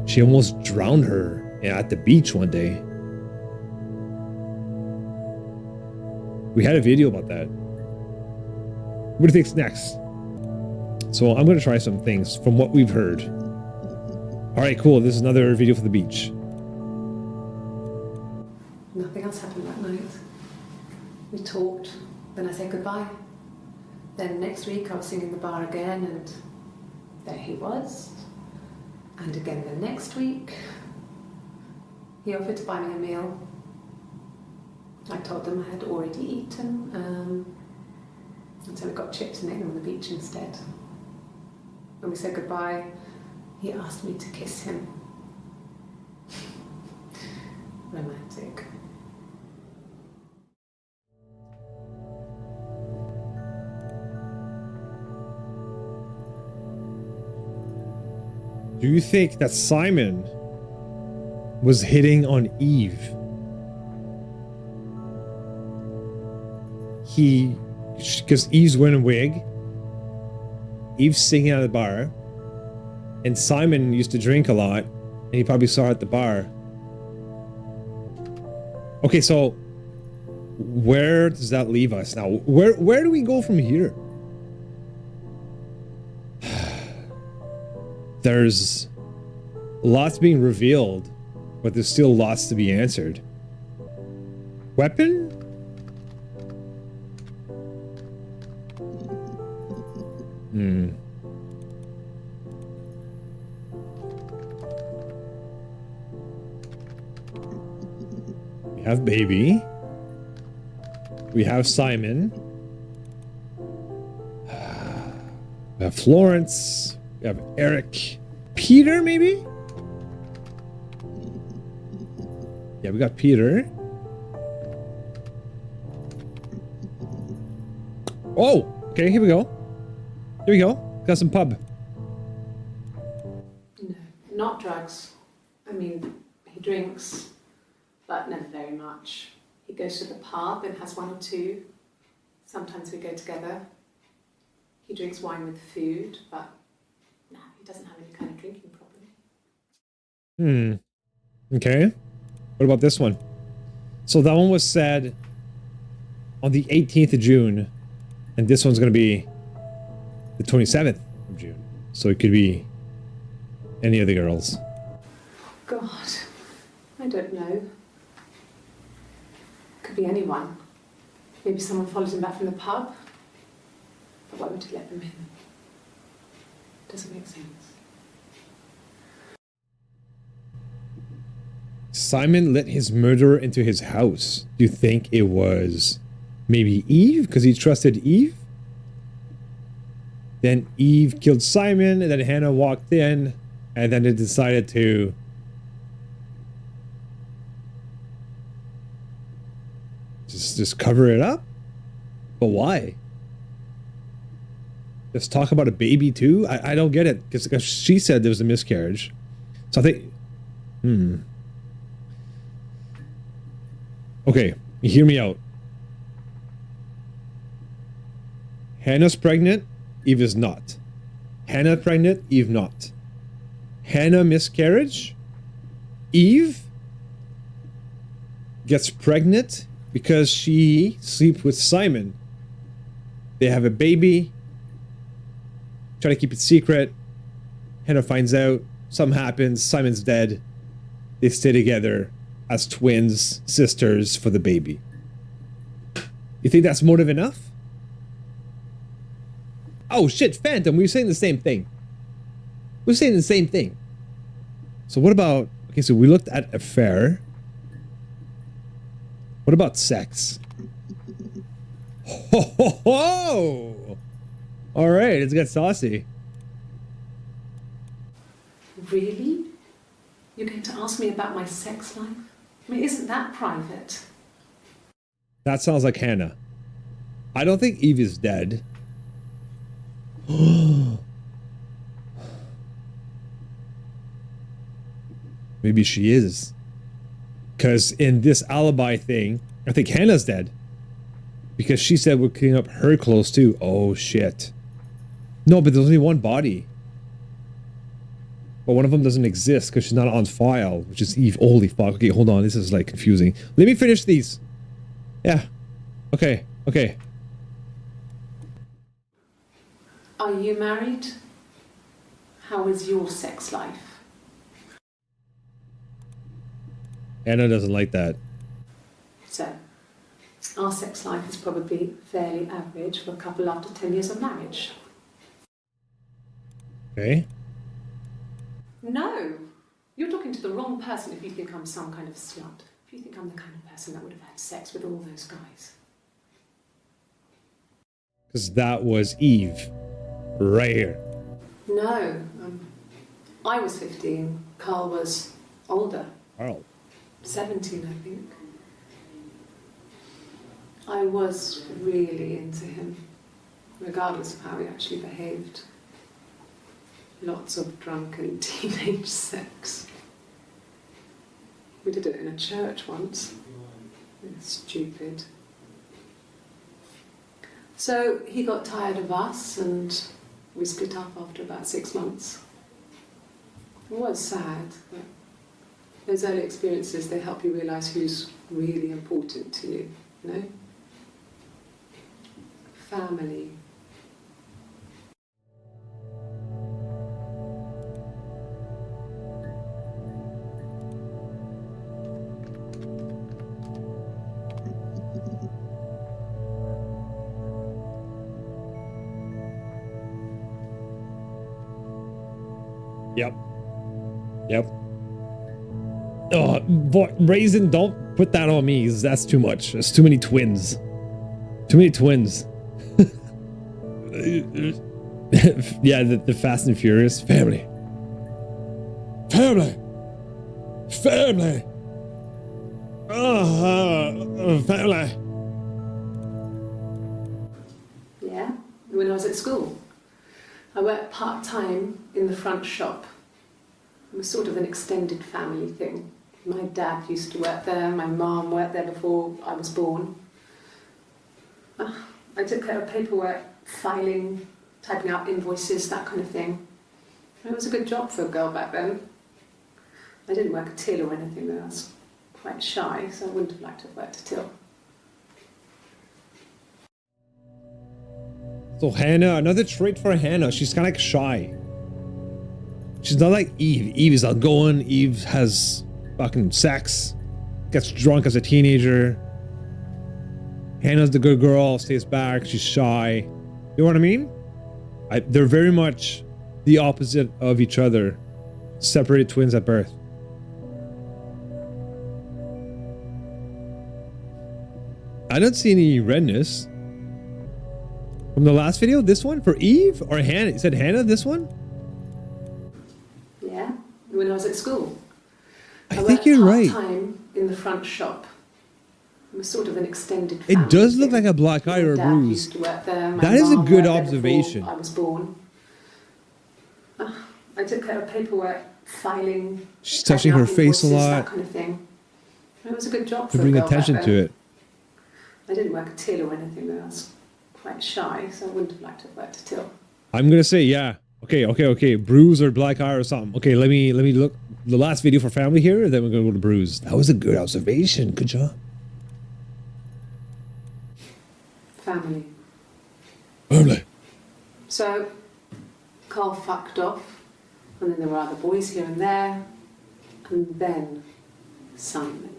she almost drowned her at the beach one day. We had a video about that. What do you think's next? So I'm going to try some things from what we've heard. All right, cool. This is another video for the beach. Nothing else happened that night. We talked, then I said goodbye. Then next week I was singing the bar again and there he was. And again the next week, he offered to buy me a meal. I told him I had already eaten, and so we got chips and ate them on the beach instead. When we said goodbye, He asked me to kiss him. Romantic. Do you think that Simon was hitting on Eve? Because Eve's wearing a wig, Eve's singing at the bar, and Simon used to drink a lot, and he probably saw her at the bar. Okay, so where does that leave us now? Where do we go from here? There's lots being revealed, but there's still lots to be answered. Weapon? We have baby. We have Simon. We have Florence. We have Eric. Peter, maybe? Yeah, we got Peter. Oh, okay, here we go. Here we go. Got some pub. No, not drugs. I mean, he drinks, but never very much. He goes to the pub and has one or two. Sometimes we go together. He drinks wine with food, but no, he doesn't have any kind of drinking problem. Okay. What about this one? So that one was said on the 18th of June, and this one's going to be the 27th of June. So it could be any of the girls. God, I don't know. Could be anyone. Maybe someone followed him back from the pub. But why would he let them in? Doesn't make sense. Simon let his murderer into his house. Do you think it was maybe Eve? Because he trusted Eve? Then Eve killed Simon, and then Hannah walked in, and then they decided to just cover it up? But why? Just talk about a baby too? I don't get it, because she said there was a miscarriage. So I think... Okay, hear me out. Hannah's pregnant, Eve is not. Hannah pregnant, Eve not. Hannah miscarriage, Eve gets pregnant because she sleeps with Simon. They have a baby, try to keep it secret. Hannah finds out, something happens, Simon's dead. They stay together as twins, sisters for the baby. You think that's motive enough? Oh shit, Phantom, we were saying the same thing. We were saying the same thing. So what about... Okay, so we looked at affair. What about sex? Ho ho ho! Alright, let's get saucy. Really? You're going to ask me about my sex life? I mean, isn't that private? That sounds like Hannah. I don't think Eve is dead. Maybe she is. Because in this alibi thing, I think Hannah's dead. Because she said we're cleaning up her clothes too. Oh shit. No, but there's only one body. But one of them doesn't exist because she's not on file, which is Eve. Holy fuck. Okay, hold on. This is like confusing. Let me finish these. Yeah. Okay. Okay. Are you married? How is your sex life? Anna doesn't like that. So, our sex life is probably fairly average for a couple after 10 years of marriage. Okay. No, you're talking to the wrong person if you think I'm some kind of slut. If you think I'm the kind of person that would have had sex with all those guys. Because that was Eve. Right here. No, I was 15. Carl was older. Carl. 17, I think. I was really into him, regardless of how he actually behaved. Lots of drunken teenage sex. We did it in a church once. It's stupid. So he got tired of us and we split up after about 6 months. It was sad, but those early experiences, they help you realise who's really important to you, you know? Family. Yep. Yep. Oh, Raisin, don't put that on me. That's too much. There's too many twins. Too many twins. Yeah, the Fast and Furious family. Family. Family. Family. Yeah, when I was at school. I worked part-time in the front shop. It was sort of an extended family thing. My dad used to work there, my mum worked there before I was born. I took care of paperwork, filing, typing out invoices, that kind of thing. It was a good job for a girl back then. I didn't work a till or anything though. I was quite shy, so I wouldn't have liked to have worked a till. So Hannah, another trait for Hannah, she's kind of like shy. She's not like Eve. Eve is outgoing. Eve has fucking sex, gets drunk as a teenager. Hannah's the good girl, stays back, she's shy. You know what I mean? They're very much the opposite of each other. Separated twins at birth. I don't see any redness. From the last video, this one? For Eve or Hannah? You said Hannah, this one? Yeah, when I was at school. I think you're right. Part-time in the front shop. It was sort of an extended It family does look thing. like a black eye or a My dad bruise. used to work there. My That is a mum good worked there observation. before I was born. I took care of paperwork, filing. She's touching typing her out face a invoices, lot. That kind of thing. It was a good job To for bring a girl attention back to then. it. I didn't work a till or anything though. I was quite shy, so I wouldn't have liked to have worked a till. I'm gonna say yeah. Okay. Bruise or black eye or something. Okay, let me look the last video for family here, then we're gonna go to bruise. That was a good observation. Good job. Family. Family. So, Carl fucked off, and then there were other boys here and there, and then Simon.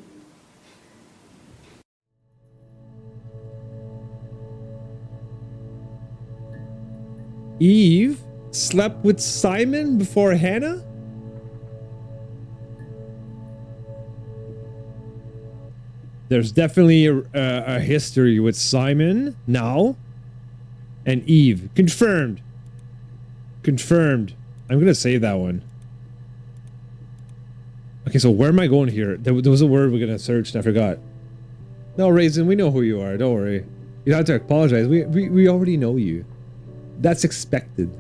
Eve slept with Simon before Hannah? There's definitely a history with Simon now and Eve. Confirmed. Confirmed. I'm gonna save that one. Okay, so where am I going here? There was a word we're gonna search and I forgot. No, Raisin, we know who you are. Don't worry. You don't have to apologize. We already know you. That's expected.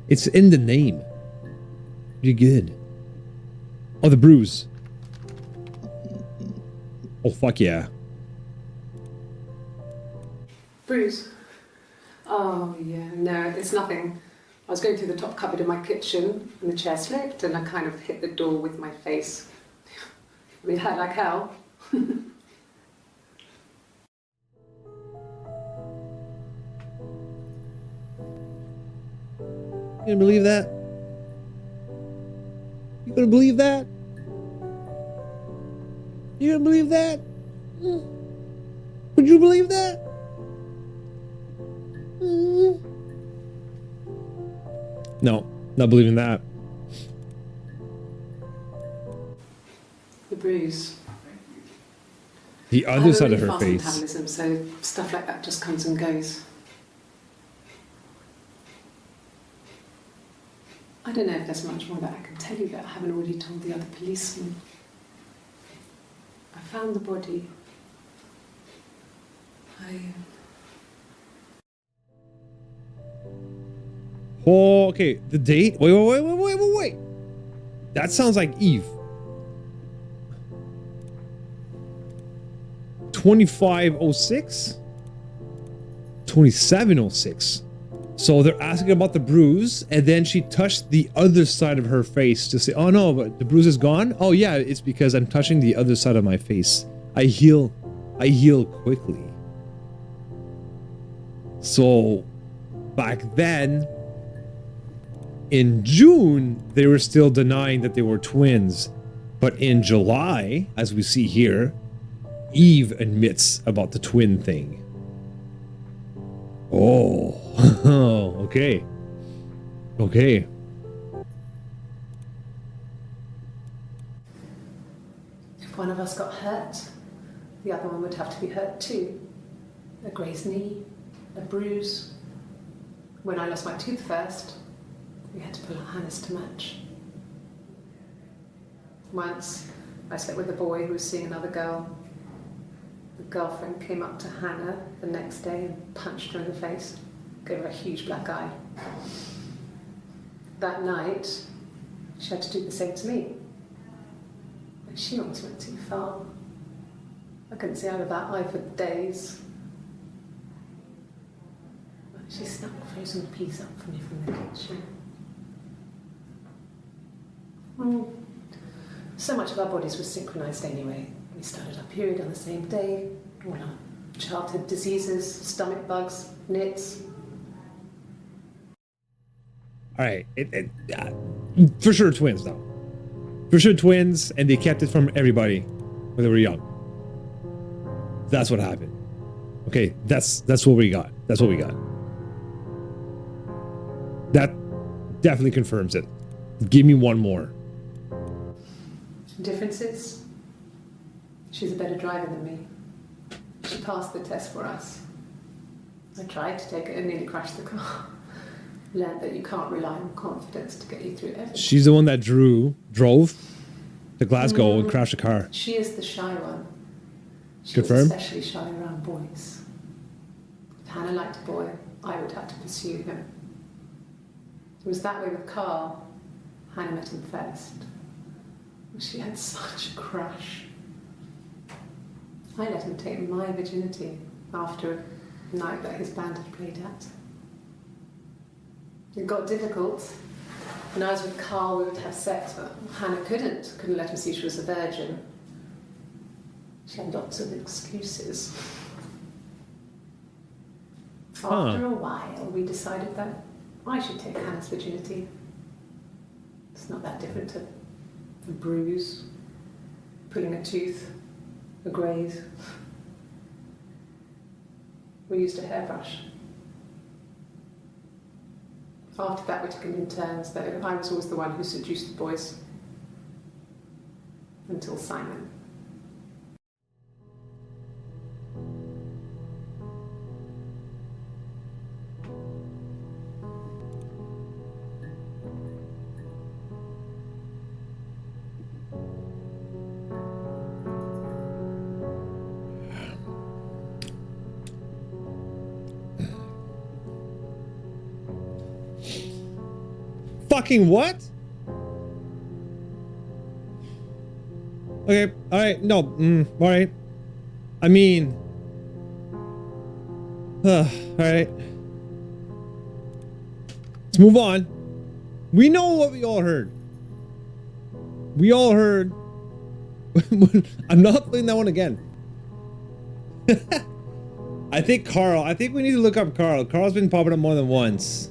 It's in the name. You're good. Oh, the bruise. Oh, fuck yeah. Bruise. Oh, yeah, no, it's nothing. I was going through the top cupboard in my kitchen and the chair slipped and I kind of hit the door with my face. I mean, it hurt like hell. You gonna believe that? You gonna believe that? You gonna believe that? Would you believe that? No, not believing that. The bruise. The I other have a side of really her fast face. metabolism, so stuff like that just comes and goes. I I don't know if there's much more that I can tell you that I haven't already told the other policemen. I found the body. Oh, okay. The date? Wait. That sounds like Eve. 2506? 2706. So they're asking about the bruise, and then she touched the other side of her face to say, oh no, but the bruise is gone? Oh yeah, it's because I'm touching the other side of my face. I heal quickly. So back then, in June, they were still denying that they were twins. But in July, as we see here, Eve admits about the twin thing. Oh, okay. Okay. If one of us got hurt, the other one would have to be hurt too. A grazed knee, a bruise. When I lost my tooth first, we had to pull out Hannah's to match. Once, I slept with a boy who was seeing another girl. The girlfriend came up to Hannah the next day and punched her in the face, gave her a huge black eye. That night, she had to do the same to me. But she almost went too far. I couldn't see out of that eye for days. But she snuck a frozen piece up for me from the kitchen. So much of our bodies was synchronized anyway. We started our period on the same day. All our childhood diseases, stomach bugs, nits. All right, for sure twins though. For sure twins, and they kept it from everybody when they were young. That's what happened. Okay, that's what we got. That's what we got. That definitely confirms it. Give me one more. Differences? She's a better driver than me. She passed the test for us. I tried to take it and nearly crashed the car. Learned that you can't rely on confidence to get you through everything. She's the one that drove to Glasgow and crashed a car. She is the shy one. She Confirm? was especially shy around boys. If Hannah liked a boy, I would have to pursue him. It was that way with Carl. Hannah met him first. She had such a crush. I let him take my virginity after a night that his band had played at. It got difficult. When I was with Carl, we would have sex, but Hannah couldn't let him see she was a virgin. She had lots of excuses. After a while, we decided that I should take Hannah's virginity. It's not that different to a bruise, pulling a tooth, a graze. We used a hairbrush. After that, we took it in turns, though. I was always the one who seduced the boys. Until Simon. Fucking what? Okay, alright, no, alright. I mean... alright. Let's move on. We know what we all heard. We all heard... I'm not playing that one again. I think we need to look up Carl. Carl's been popping up more than once.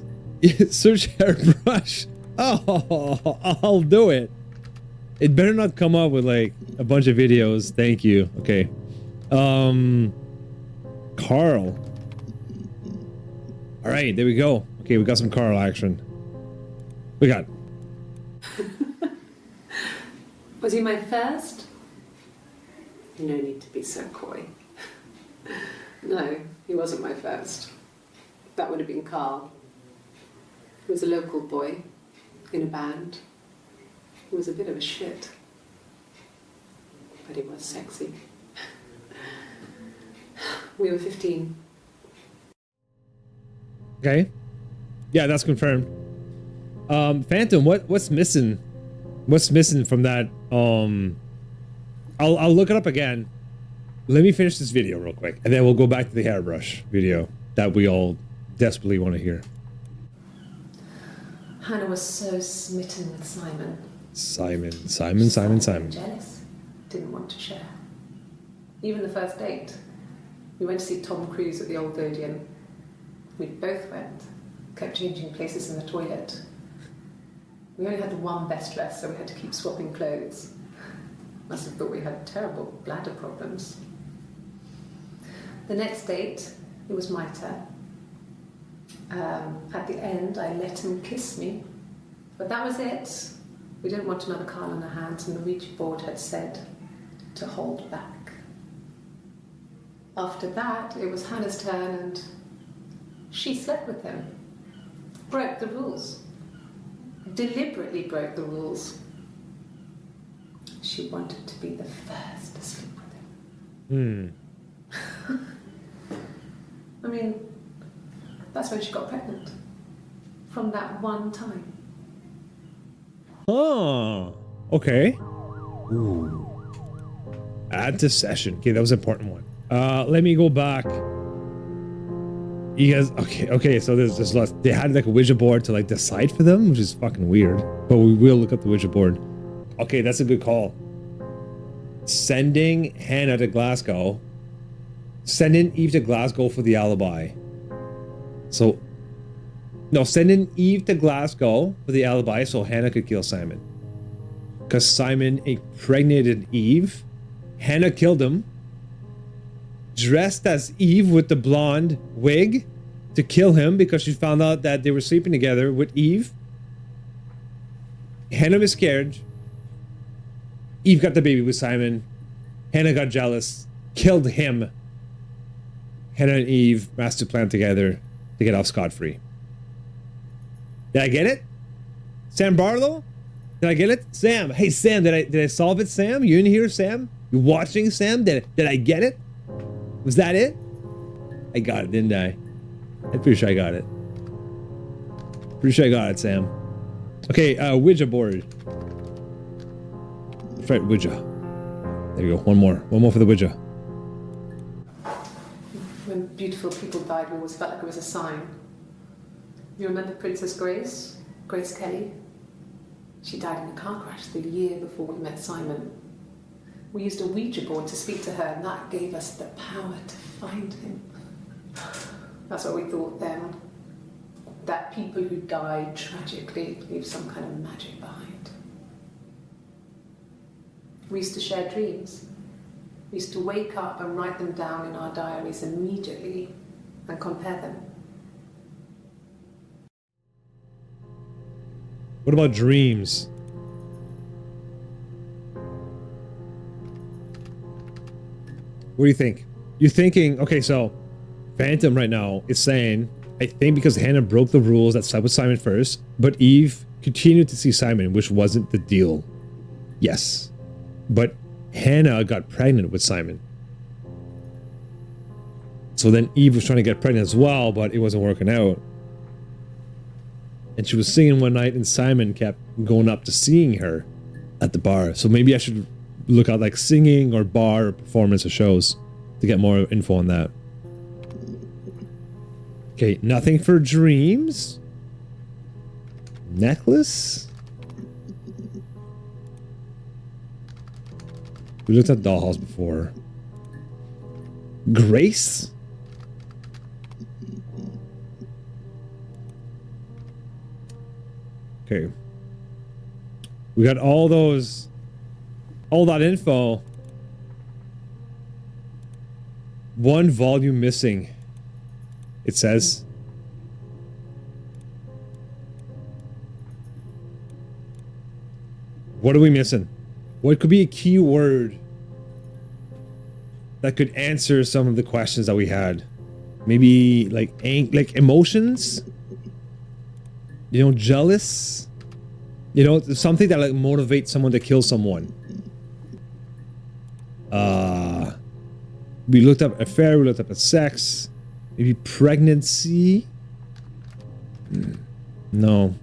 Search hairbrush. Oh, I'll do it. It better not come up with like a bunch of videos. Thank you. Okay. Carl. All right, there we go. Okay, we got some Carl action. We got. Was he my first? No need to be so coy. No, he wasn't my first. That would have been Carl. He was a local boy, in a band. He was a bit of a shit, but he was sexy. We were 15. Okay. Yeah, that's confirmed. Phantom, what's missing? What's missing from that? I'll look it up again. Let me finish this video real quick, and then we'll go back to the hairbrush video that we all desperately want to hear. Hannah was so smitten with Simon. Simon. Jealous. Didn't want to share. Even the first date. We went to see Tom Cruise at the Old Odeon. We both went. Kept changing places in the toilet. We only had the one best dress, so we had to keep swapping clothes. Must have thought we had terrible bladder problems. The next date, it was my turn. At the end, I let him kiss me. But that was it. We didn't want another Carl on our hands, and the Ouija board had said to hold back. After that, it was Hannah's turn, and she slept with him. Broke the rules. Deliberately broke the rules. She wanted to be the first to sleep with him. I mean, that's when she got pregnant. From that one time. Oh, okay. Ooh. Add to session. Okay, that was an important one. Let me go back. You guys, okay, so there's lots. They had like a Ouija board to like decide for them, which is fucking weird. But we will look up the Ouija board. Okay, that's a good call. Sending Hannah to Glasgow. Sending Eve to Glasgow for the alibi. So, no, sending Eve to Glasgow for the alibi so Hannah could kill Simon. Because Simon impregnated Eve. Hannah killed him. Dressed as Eve with the blonde wig to kill him because she found out that they were sleeping together with Eve. Hannah miscarried. Eve got the baby with Simon. Hannah got jealous. Killed him. Hannah and Eve master plan together to get off scot-free. Did I get it? Sam Barlow? Did I get it? Sam. Hey, Sam, did I solve it, Sam? You in here, Sam? You watching, Sam? Did I get it? Was that it? I got it, didn't I? I'm pretty sure I got it. Pretty sure I got it, Sam. Okay, Ouija board. That's right, Ouija. There you go. One more. One more for the Ouija. When beautiful people died, we always felt like it was a sign. You remember Princess Grace? Grace Kelly? She died in a car crash the year before we met Simon. We used a Ouija board to speak to her, and that gave us the power to find him. That's what we thought then. That people who died tragically leave some kind of magic behind. We used to share dreams. We used to wake up and write them down in our diaries immediately and compare them. What about dreams? What do you think? You're thinking, okay, so Phantom right now is saying, I think because Hannah broke the rules that slept with Simon first, but Eve continued to see Simon, which wasn't the deal. Yes. But Hannah got pregnant with Simon. So then Eve was trying to get pregnant as well, but it wasn't working out. And she was singing one night and Simon kept going up to seeing her at the bar. So maybe I should look out like singing or bar or performance or shows to get more info on that. Okay, nothing for dreams. Necklace? We looked at dollhouse before. Grace? Okay. We got all that info. One volume missing. It says. What are we missing? What could be a key word that could answer some of the questions that we had? Maybe like emotions? You know, jealous? You know, something that like motivates someone to kill someone. We looked up affair, we looked up at sex. Maybe pregnancy? No.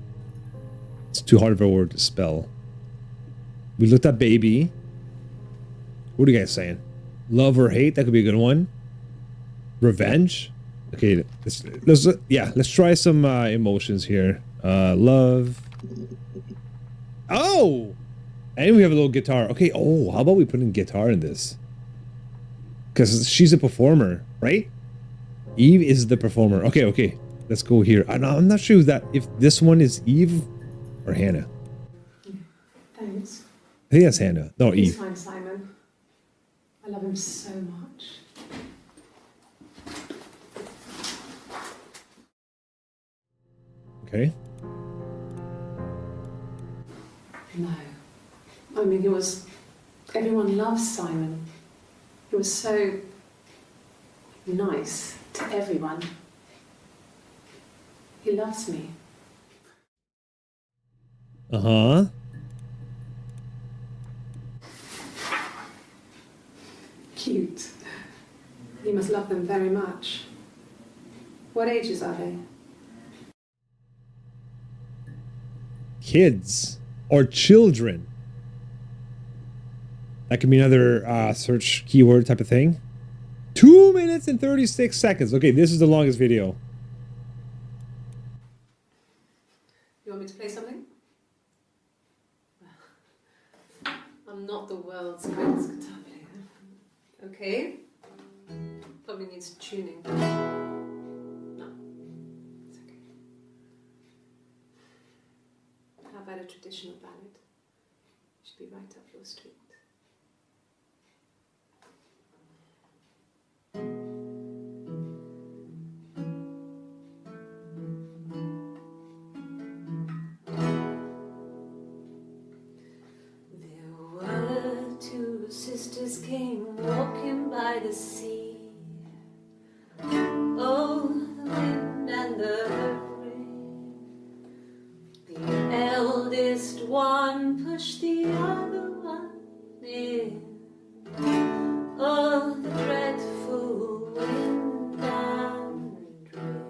It's too hard of a word to spell. We looked up baby. What are you guys saying? Love or hate? That could be a good one. Revenge? Okay, let's try some emotions here. Love. Oh! And we have a little guitar. Okay, oh, how about we put in guitar in this? Because she's a performer, right? Eve is the performer. Okay. Let's go here. I'm not sure if this one is Eve or Hannah. Thanks. I think that's Hannah. No, He's Eve. fine, Simon. I love him so much. Okay. No. I mean, everyone loves Simon. He was so nice to everyone. He loves me. Uh-huh. Cute. You must love them very much. What ages are they? Kids or children. That could be another search keyword type of thing. 2 minutes and 36 seconds. Okay, this is the longest video. You want me to play something? I'm not the world's greatest guitar player. Okay? Probably needs tuning. No. It's okay. How about a traditional ballad? Should be right up your street. Sisters came walking by the sea. Oh, the wind and the rain. The eldest one pushed the other one in. Oh, the dreadful wind and rain.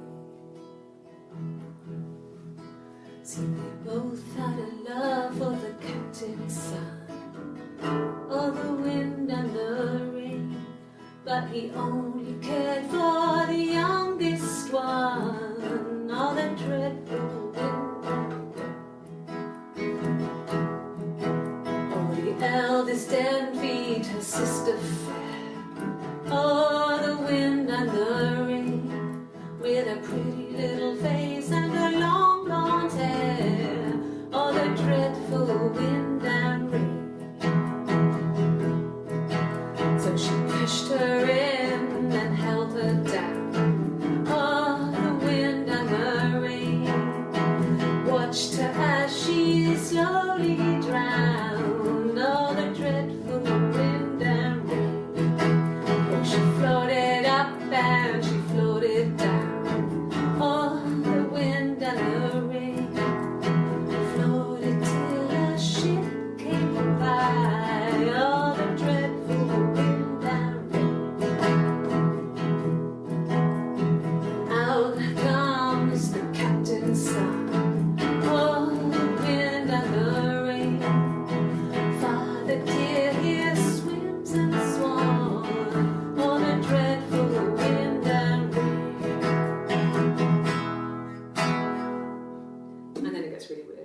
See, they both had a love for the captain's son. Oh, the wind and the rain, but he only cared for the youngest one. Oh, the dreadful wind and rain. Oh, the eldest envied her sister fair. Oh, the wind and the rain, with a pretty little face and her long blonde hair. Oh, the dreadful wind and rain. She pushed her in and held her down. Oh, the wind and the rain watched her as she slowly drowned. Oh, the dreadful wind and rain. Oh, she floated up and she floated down. Oh, the wind and the rain floated till a ship came by. Oh, the dreadful wind.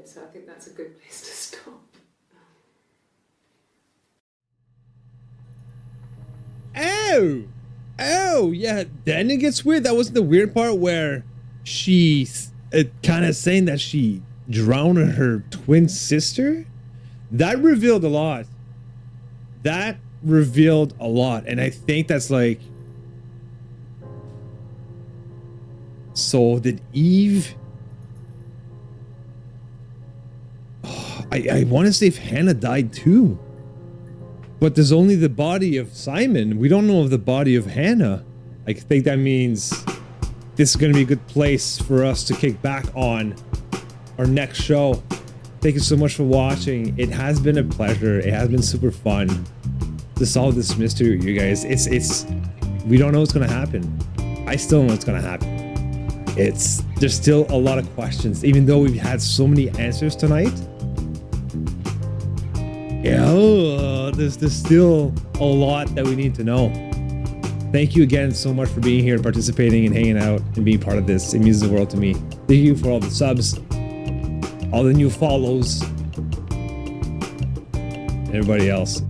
So I think that's a good place to stop. Oh, yeah. Then it gets weird. That was the weird part where she's kind of saying that she drowned her twin sister. That revealed a lot. And I think that's like... So did Eve... I want to say if Hannah died too. But there's only the body of Simon. We don't know of the body of Hannah. I think that means this is going to be a good place for us to kick back on our next show. Thank you so much for watching. It has been a pleasure. It has been super fun to solve this mystery, you guys. It's we don't know what's gonna happen. I still don't know what's gonna happen. There's still a lot of questions, even though we've had so many answers tonight. Yeah, there's still a lot that we need to know. Thank you again so much for being here, participating, and hanging out, and being part of this. It means the world to me. Thank you for all the subs, all the new follows, and everybody else.